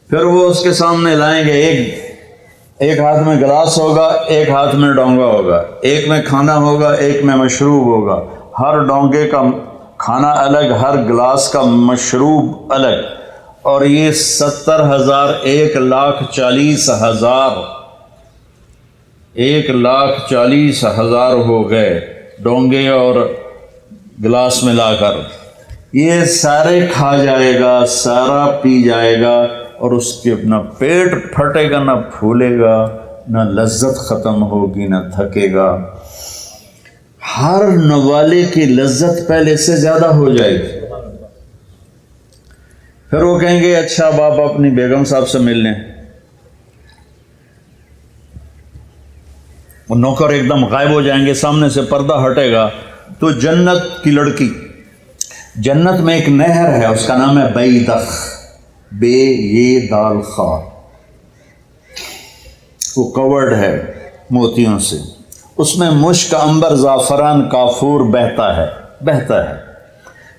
پھر وہ اس کے سامنے لائیں گے، ایک ہاتھ میں گلاس ہوگا، ایک ہاتھ میں ڈونگا ہوگا، ایک میں کھانا ہوگا، ایک میں مشروب ہوگا، ہر ڈونگے کا کھانا الگ، ہر گلاس کا مشروب الگ، اور یہ 70,000 1,40,000 1,40,000 ہو گئے ڈونگے اور گلاس ملا کر۔ یہ سارے کھا جائے گا، سارا پی جائے گا، اور اس کے نہ پیٹ پھٹے گا، نہ پھولے گا، نہ لذت ختم ہوگی، نہ تھکے گا، ہر نوالے کی لذت پہلے سے زیادہ ہو جائے گی۔ پھر وہ کہیں گے اچھا اب آپ اپنی بیگم صاحب سے مل لیں، وہ نوکر ایک دم غائب ہو جائیں گے، سامنے سے پردہ ہٹے گا تو جنت کی لڑکی، جنت میں ایک نہر ہے، اس کا نام ہے بیدخ، بے یہ دال خا، وہ کورڈ ہے موتیوں سے، اس میں مشک، عنبر، زعفران، کافور بہتا ہے۔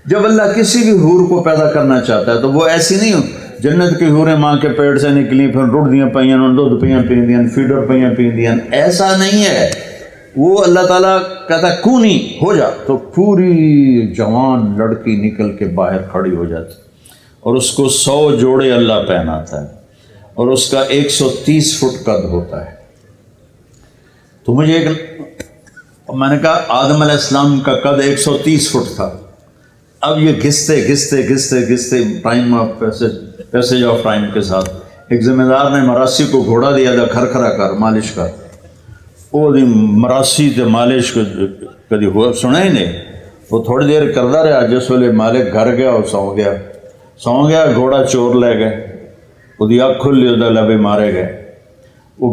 جب اللہ کسی بھی حور کو پیدا کرنا چاہتا ہے تو وہ ایسی نہیں ہو، جنت کی حوریں ماں کے پیٹ سے نکلی پھر رڑ دیاں پئیاں، دودھ پئیاں پیندیاں، فیڈر پئیاں پیندیاں، ایسا نہیں ہے۔ وہ اللہ تعالیٰ کہتا ہے کونی ہو جا، تو پوری جوان لڑکی نکل کے باہر کھڑی ہو جاتی، اور اس کو 100 جوڑے اللہ پہناتا ہے، اور اس کا 130 فٹ قد ہوتا ہے۔ تو مجھے میں نے کہا آدم علیہ السلام کا قد 130 فٹ تھا، اب یہ گھستے time of passage of time کے ساتھ ایک ذمہ دار نے مراسی کو گھوڑا دیا تھا، کھرکھرا کر مالش کر، وہ دی مراسی تے مالش کدی ہوا سنا ہی نہیں، وہ تھوڑی دیر کرتا رہا، جس ویلے مالک گھر گیا اور سو گیا، گھوڑا چور لے گئے، وہ اکھ کھلی، وہ لبے مارے گئے، وہ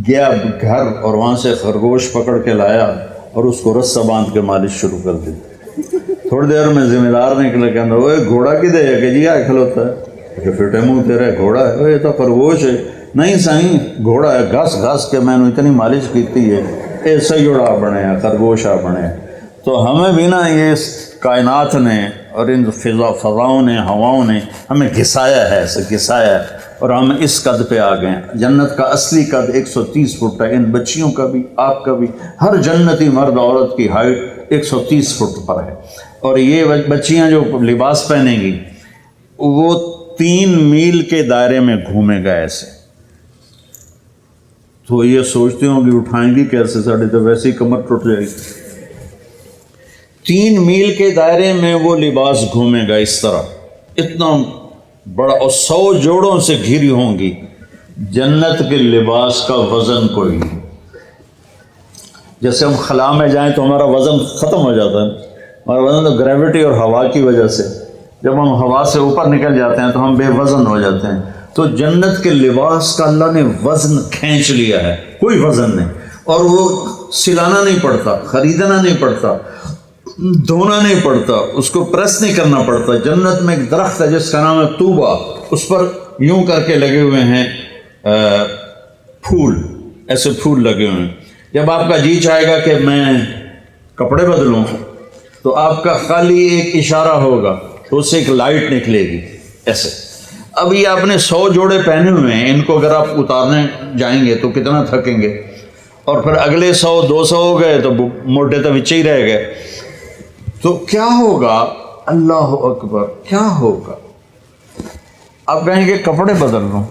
گیا گھر اور وہاں سے خرگوش پکڑ کے لایا اور اس کو رسہ باندھ کے مالش شروع کر دی۔ تھوڑی دیر میں ذمہ دار نکلے، کہنا وہ گھوڑا کدے ہے؟ کہ جی آئے کھلوتا ہے، کہ فٹے منہ تیرے گھوڑا ہے؟ یہ تو خرگوش ہے۔ نہیں سائیں گھوڑا ہے، گھس کے میں نے اتنی مالش کیتی ہے، ایسا جوڑا بنے ہیں، خرگوشا بنے۔ تو ہمیں بھی نا یہ کائنات نے اور ان فضاؤں نے، ہواؤں نے ہمیں گھسایا ہے، اور ہم اس قد پہ آ گئے۔ جنت کا اصلی قد 130 فٹ ہے، ان بچیوں کا بھی، آپ کا بھی، ہر جنتی مرد عورت کی ہائٹ 130 فٹ پر ہے، اور یہ بچیاں جو لباس پہنیں گی وہ 3 میل کے دائرے میں گھومے گا ایسے۔ تو یہ سوچتے ہوں کہ اٹھائیں گی کیسے، ساڑھے تو ویسے ہی کمر ٹوٹ جائے گی۔ 3 میل کے دائرے میں وہ لباس گھومے گا اس طرح، اتنا بڑا، اور 100 جوڑوں سے گھری ہوں گی۔ جنت کے لباس کا وزن کوئی نہیں، جیسے ہم خلا میں جائیں تو ہمارا وزن ختم ہو جاتا ہے، ہمارا وزن تو گریوٹی اور ہوا کی وجہ سے، جب ہم ہوا سے اوپر نکل جاتے ہیں تو ہم بے وزن ہو جاتے ہیں۔ تو جنت کے لباس کا اللہ نے وزن کھینچ لیا ہے، کوئی وزن نہیں، اور وہ سلانا نہیں پڑتا، خریدنا نہیں پڑتا، دھونا نہیں پڑتا، اس کو پریس نہیں کرنا پڑتا۔ جنت میں ایک درخت ہے جس کا نام ہے طوبہ، اس پر یوں کر کے لگے ہوئے ہیں پھول، ایسے پھول لگے ہوئے ہیں۔ جب آپ کا جی چاہے گا کہ میں کپڑے بدلوں تو آپ کا خالی ایک اشارہ ہوگا تو اس سے ایک لائٹ نکلے گی ایسے۔ اب یہ آپ نے 100 جوڑے پہنے ہوئے ہیں، ان کو اگر آپ اتارنے جائیں گے تو کتنا تھکیں گے، اور پھر اگلے 100 200 ہو گئے تو موٹے تو بچے ہی رہ گئے۔ تو کیا ہوگا؟ اللہ اکبر، کیا ہوگا؟ آپ کہیں گے کپڑے بدل لوں،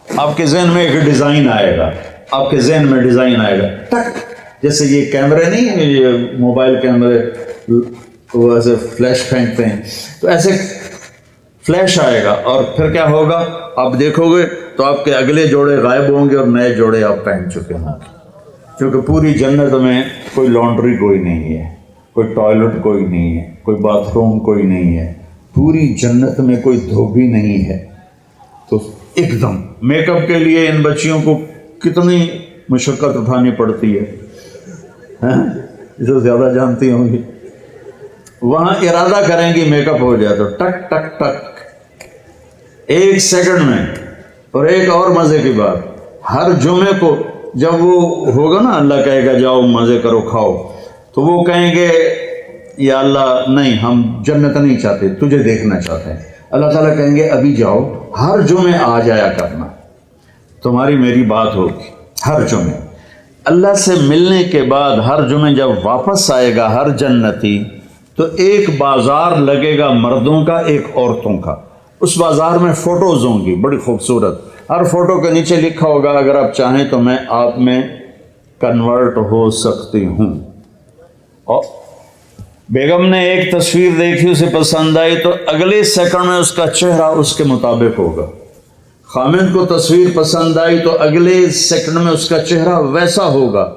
آپ کے ذہن میں ایک ڈیزائن آئے گا، آپ کے ذہن میں ڈیزائن آئے گا، ٹک، جیسے یہ کیمرے نہیں، یہ موبائل کیمرے وہ ایسے فلیش پھینکتے ہیں، تو ایسے فلیش آئے گا، اور پھر کیا ہوگا؟ آپ دیکھو گے تو آپ کے اگلے جوڑے غائب ہوں گے اور نئے جوڑے آپ پہن چکے ہوں گے، کیونکہ پوری جنت میں کوئی لانڈری کوئی نہیں ہے، کوئی ٹوائلٹ کوئی نہیں ہے، کوئی باتھ روم کوئی نہیں ہے، پوری جنت میں کوئی دھوبی نہیں ہے۔ تو ایک دم میک اپ کے لیے ان بچیوں کو کتنی مشقت اٹھانی پڑتی ہے، اسے زیادہ جانتی ہوں گی۔ وہاں ارادہ کریں گی میک اپ ہو جائے تو ٹک ٹک ٹک 1 سیکنڈ میں۔ اور ایک اور مزے کی بات، ہر جمعے کو جب وہ ہوگا نا، اللہ کہے گا جاؤ مزے کرو کھاؤ، تو وہ کہیں گے یا اللہ نہیں، ہم جنت نہیں چاہتے، تجھے دیکھنا چاہتے ہیں۔ اللہ تعالیٰ کہیں گے ابھی جاؤ، ہر جمعے آ جایا کرنا، تمہاری میری بات ہوگی ہر جمعے۔ اللہ سے ملنے کے بعد ہر جمعے جب واپس آئے گا ہر جنتی، تو ایک بازار لگے گا مردوں کا، ایک عورتوں کا۔ اس بازار میں فوٹوز ہوں گی بڑی خوبصورت، ہر فوٹو کے نیچے لکھا ہوگا اگر آپ چاہیں تو میں آپ میں کنورٹ ہو سکتی ہوں۔ اور بیگم نے ایک تصویر دیکھی، اسے پسند آئی تو اگلے سیکنڈ میں اس کا چہرہ اس کے مطابق ہوگا۔ خامد کو تصویر پسند آئی تو اگلے سیکنڈ میں اس کا چہرہ ویسا ہوگا۔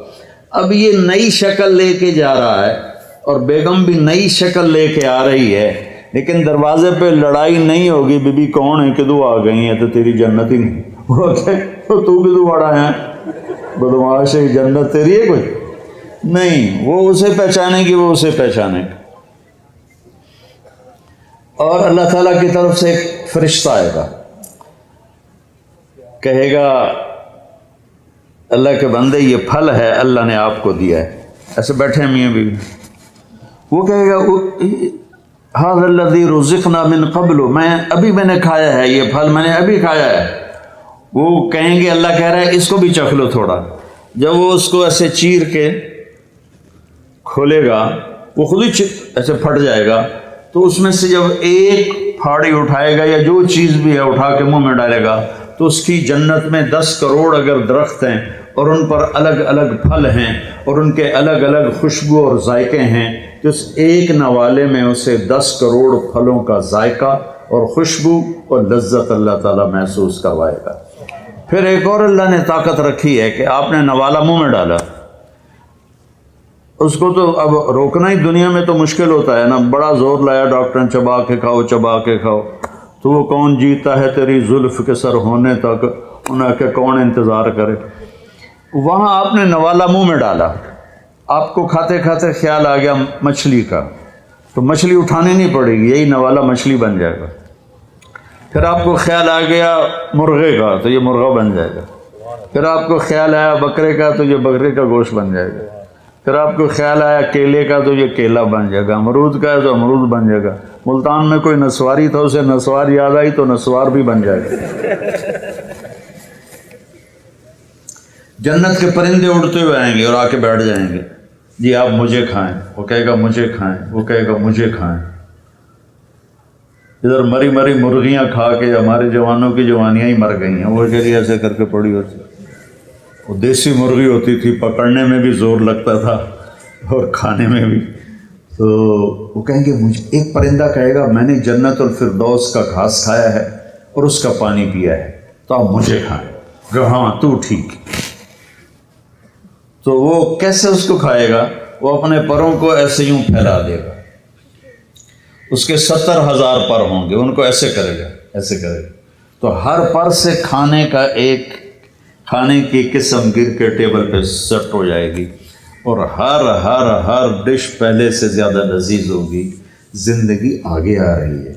اب یہ نئی شکل لے کے جا رہا ہے اور بیگم بھی نئی شکل لے کے آ رہی ہے، لیکن دروازے پہ لڑائی نہیں ہوگی، بی بی کون ہے کدو آ گئی ہے تو تیری جنت ہی نہیں، تو کدو بڑا ہے بدماش ہے، جنت تیری ہے کوئی نہیں۔ وہ اسے پہچانے گی، وہ اسے پہچانے گی۔ اور اللہ تعالیٰ کی طرف سے ایک فرشتہ آئے گا، کہے گا اللہ کے بندے یہ پھل ہے اللہ نے آپ کو دیا ہے، ایسے بیٹھے میاں بیوی، وہ کہے گا ھذا الذی رزقنا من قبل، میں نے کھایا ہے یہ پھل، میں نے ابھی کھایا ہے۔ وہ کہیں گے اللہ کہہ رہا ہے اس کو بھی چکھ لو تھوڑا۔ جب وہ اس کو ایسے چیر کے کھولے گا، وہ خود ہی ایسے پھٹ جائے گا، تو اس میں سے جب ایک پھاڑی اٹھائے گا یا جو چیز بھی ہے اٹھا کے منہ میں ڈالے گا، تو اس کی جنت میں 10 کروڑ اگر درخت ہیں اور ان پر الگ الگ پھل ہیں اور ان کے الگ الگ خوشبو اور ذائقے ہیں، تو اس ایک نوالے میں اسے 10 کروڑ پھلوں کا ذائقہ اور خوشبو اور لذت اللہ تعالیٰ محسوس کروائے گا۔ پھر ایک اور اللہ نے طاقت رکھی ہے کہ آپ نے نوالا منہ میں ڈالا، اس کو تو اب روکنا ہی دنیا میں تو مشکل ہوتا ہے نا، بڑا زور لایا ڈاکٹر نے چبا کے کھاؤ چبا کے کھاؤ، تو وہ کون جیتا ہے تیری زلف کے سر ہونے تک، انہیں کہ کون انتظار کرے۔ وہاں آپ نے نوالا منہ میں ڈالا، آپ کو کھاتے کھاتے خیال آ گیا مچھلی کا، تو مچھلی اٹھانی نہیں پڑے گی، یہی نوالا مچھلی بن جائے گا۔ پھر آپ کو خیال آ گیا مرغے کا، تو یہ مرغا بن جائے گا۔ پھر آپ کو خیال آیا بکرے کا، تو یہ بکرے کا گوشت بن جائے گا۔ پھر آپ کو خیال آیا کیلے کا، تو یہ کیلا بن جائے گا۔ امرود کا ہے تو امرود بن جائے گا۔ ملتان میں کوئی نسواری تھا، اسے نسوار یاد آئی تو نسوار بھی بن جائے گا۔ جنت کے پرندے اڑتے ہوئے آئیں گے اور آ کے بیٹھ جائیں گے، جی آپ مجھے کھائیں، وہ کہے گا مجھے کھائیں، وہ کہے گا مجھے کھائیں۔ ادھر مری مری مرغیاں کھا کے ہمارے جوانوں کی جوانیاں ہی مر گئی ہیں، وہ چلیے ایسے کر کے پڑی ہوتی، وہ دیسی مرغی ہوتی تھی، پکڑنے میں بھی زور لگتا تھا اور کھانے میں بھی۔ تو وہ کہیں گے مجھے، ایک پرندہ کہے گا میں نے جنت الفردوس کا گھاس کھایا ہے اور اس کا پانی پیا ہے، تو آپ مجھے کھائیں۔ کہ ہاں تو ٹھیک۔ تو وہ کیسے اس کو کھائے گا؟ وہ اپنے پروں کو ایسے یوں پھیلا دے گا، اس کے 70,000 پر ہوں گے، ان کو ایسے کرے گا، ایسے کرے گا، تو ہر پر سے کھانے کی قسم گر کے ٹیبل پہ سیٹ ہو جائے گی، اور ہر ڈش پہلے سے زیادہ لذیذ ہوگی۔ زندگی آگے آ رہی ہے،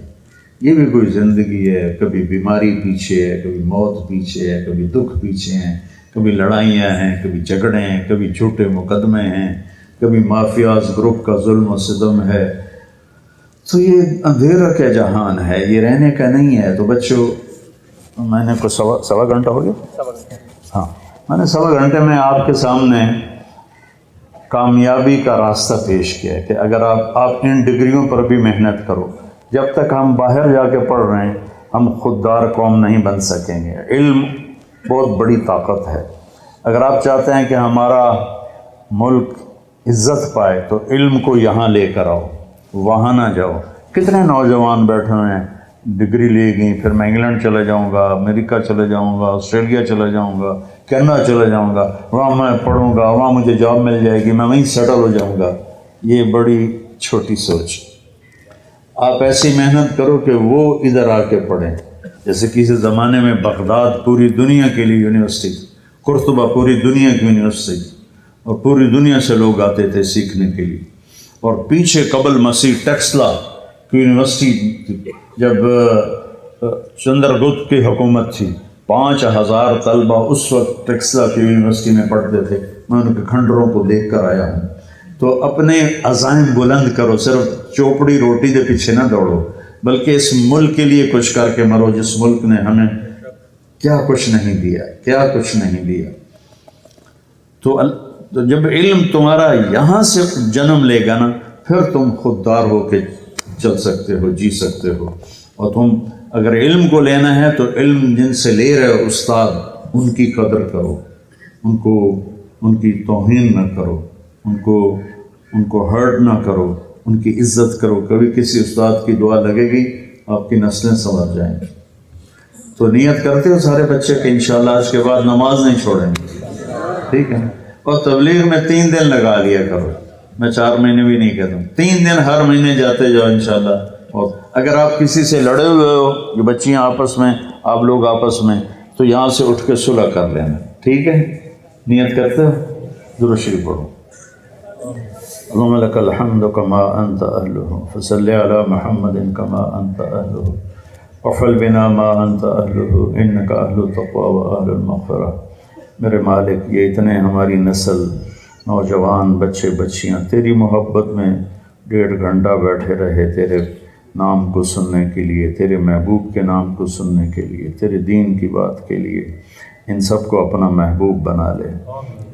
یہ بھی کوئی زندگی ہے، کبھی بیماری پیچھے ہے، کبھی موت پیچھے ہے، کبھی دکھ پیچھے ہیں، کبھی لڑائیاں ہیں، کبھی جھگڑے ہیں، کبھی جھوٹے مقدمے ہیں، کبھی مافیاز گروپ کا ظلم و ستم ہے۔ تو یہ اندھیرا کا جہان ہے، یہ رہنے کا نہیں ہے۔ تو بچوں، میں نے کو سوا گھنٹہ ہو گیا؟ ہاں، میں نے سوا گھنٹے میں آپ کے سامنے کامیابی کا راستہ پیش کیا ہے کہ اگر آپ ان ڈگریوں پر بھی محنت کرو، جب تک ہم باہر جا کے پڑھ رہے ہیں ہم خوددار قوم نہیں بن سکیں گے۔ علم بہت بڑی طاقت ہے۔ اگر آپ چاہتے ہیں کہ ہمارا ملک عزت پائے تو علم کو یہاں لے کر آؤ، وہاں نہ جاؤ۔ کتنے نوجوان بیٹھے ہوئے ہیں، ڈگری لے گئی، پھر میں انگلینڈ چلے جاؤں گا، امریکہ چلے جاؤں گا، آسٹریلیا چلے جاؤں گا، کینیڈا چلے جاؤں گا، وہاں میں پڑھوں گا، وہاں مجھے جاب مل جائے گی، میں وہیں سیٹل ہو جاؤں گا۔ یہ بڑی چھوٹی سوچ۔ آپ ایسی محنت کرو کہ وہ ادھر آ کے پڑھیں۔ جیسے کسی زمانے میں بغداد پوری دنیا کے لیے یونیورسٹی، قرطبہ پوری دنیا کی یونیورسٹی، اور پوری دنیا سے لوگ آتے تھے سیکھنے کے لیے۔ اور پیچھے قبل مسیح ٹیکسلا کی یونیورسٹی، جب چندرگپت کی حکومت تھی، 5,000 طلبہ اس وقت ٹیکسلا کی یونیورسٹی میں پڑھتے تھے۔ میں ان کے کھنڈروں کو دیکھ کر آیا ہوں۔ تو اپنے عزائم بلند کرو، صرف چوپڑی روٹی کے پیچھے نہ دوڑو، بلکہ اس ملک کے لیے کچھ کر کے مرو، جس ملک نے ہمیں کیا کچھ نہیں دیا، کیا کچھ نہیں دیا۔ تو جب علم تمہارا یہاں سے جنم لے گا نا، پھر تم خوددار ہو کے چل سکتے ہو، جی سکتے ہو۔ اور تم اگر علم کو لینا ہے تو علم جن سے لے رہے ہو استاد، ان کی قدر کرو، ان کی توہین نہ کرو، ان کو ہرٹ نہ کرو، ان کی عزت کرو۔ کبھی کسی استاد کی دعا لگے گی، آپ کی نسلیں سنور جائیں گی۔ تو نیت کرتے ہو سارے بچے کہ انشاءاللہ آج کے بعد نماز نہیں چھوڑیں گے، ٹھیک ہے؟ اور تبلیغ میں 3 دن لگا لیا کرو، میں 4 مہینے بھی نہیں کہتا ہوں، 3 دن ہر مہینے جاتے جاؤ انشاءاللہ۔ اور اگر آپ کسی سے لڑے ہوئے ہو، جو بچیاں آپس میں، آپ لوگ آپس میں، تو یہاں سے اٹھ کے صلح کر لینا، ٹھیک ہے؟ نیت کرتے ہو؟ درود شریف پڑھو۔ اللهم لك الحمد كما أنت أهله فصل على محمد كما أنت أهله وفعل بنا ما أنت أهله إنك أهل التقوى وأهل المغفرة۔ میرے مالک، یہ اتنے ہماری نسل، نوجوان، بچے بچیاں تیری محبت میں 1.5 گھنٹہ بیٹھے رہے تیرے نام کو سننے کے لیے، تیرے محبوب کے نام کو سننے کے لیے، تیرے دین کی بات کے لیے، ان سب کو اپنا محبوب بنا لے،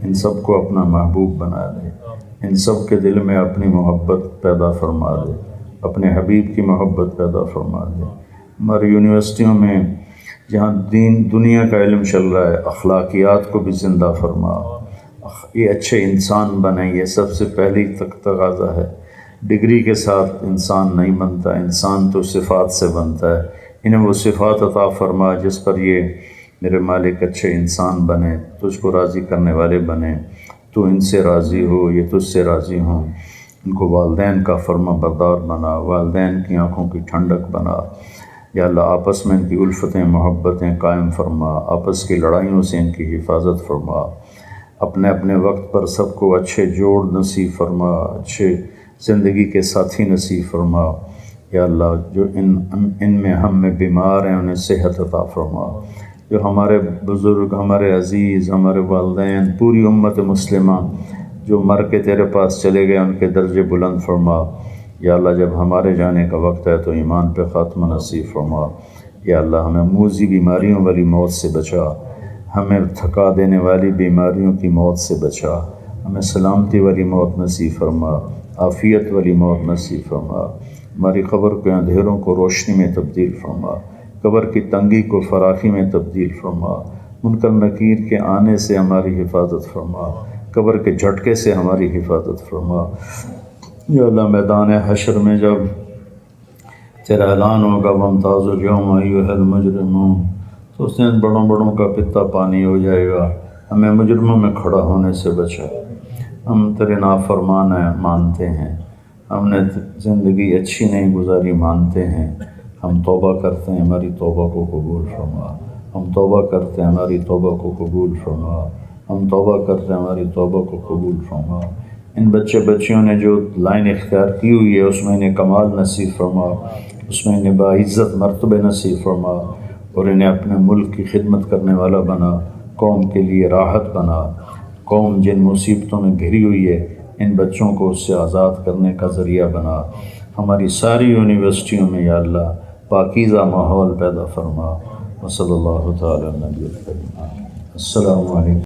ان سب کو اپنا محبوب بنا لے، ان سب کے دل میں اپنی محبت پیدا فرما دے، اپنے حبیب کی محبت پیدا فرما دے۔ ہماری یونیورسٹیوں میں جہاں دنیا کا علم چل رہا ہے، اخلاقیات کو بھی زندہ فرما، یہ اچھے انسان بنیں، یہ سب سے پہلی تقاضا ہے۔ ڈگری کے ساتھ انسان نہیں بنتا، انسان تو صفات سے بنتا ہے۔ انہیں وہ صفات عطا فرما جس پر یہ میرے مالک اچھے انسان بنے، تجھ کو راضی کرنے والے بنے، تو ان سے راضی ہو، یہ تجھ سے راضی ہوں۔ ان کو والدین کا فرما بردار بنا، والدین کی آنکھوں کی ٹھنڈک بنا۔ یا اللہ آپس میں ان کی الفتیں محبتیں قائم فرما، آپس کی لڑائیوں سے ان کی حفاظت فرما، اپنے اپنے وقت پر سب کو اچھے جوڑ نصیب فرما، اچھے زندگی کے ساتھی نصیب فرما۔ یا اللہ جو ان میں ہم میں بیمار ہیں انہیں صحت عطا فرما، جو ہمارے بزرگ، ہمارے عزیز، ہمارے والدین، پوری امت مسلمہ جو مر کے تیرے پاس چلے گئے ان کے درجے بلند فرما۔ یا اللہ جب ہمارے جانے کا وقت ہے تو ایمان پہ خاتمہ نصیب فرما۔ یا اللہ ہمیں موذی بیماریوں والی موت سے بچا، ہمیں تھکا دینے والی بیماریوں کی موت سے بچا، ہمیں سلامتی والی موت نصیب فرما، عافیت والی موت نصیب فرما۔ ہماری قبر کے اندھیروں کو روشنی میں تبدیل فرما، قبر کی تنگی کو فراخی میں تبدیل فرما، منکر نکیر کے آنے سے ہماری حفاظت فرما، قبر کے جھٹکے سے ہماری حفاظت فرما۔ یا اللہ میدان حشر میں جب تیرا اعلان ہوگا وَامْتَازُوا الْيَوْمَ أَيُّهَا الْمُجْرِمُونَ، تو اس دن بڑوں کا پتا پانی ہو جائے گا، ہمیں مجرموں میں کھڑا ہونے سے بچا۔ ہم تیرے نافرمان مانتے ہیں، ہم نے زندگی اچھی نہیں گزاری مانتے ہیں، ہم توبہ کرتے ہیں ہماری توبہ کو قبول فرما، ہم توبہ کرتے ہیں ہماری توبہ کو قبول فرما، ہم توبہ کرتے ہیں ہماری توبہ کو قبول فرما۔ ان بچیوں نے جو لائن اختیار کی ہوئی ہے اس میں انہیں کمال نصیب فرما، اس میں انہیں باعزت مرتبہ نصیب فرما، اور انہیں اپنے ملک کی خدمت کرنے والا بنا، قوم کے لیے راحت بنا۔ قوم جن مصیبتوں میں گھری ہوئی ہے ان بچوں کو اس سے آزاد کرنے کا ذریعہ بنا۔ ہماری ساری یونیورسٹیوں میں یا اللہ پاکیزہ ماحول پیدا فرما۔ وصلی اللہ تعالی علی نبی الکریم۔ السلام علیکم۔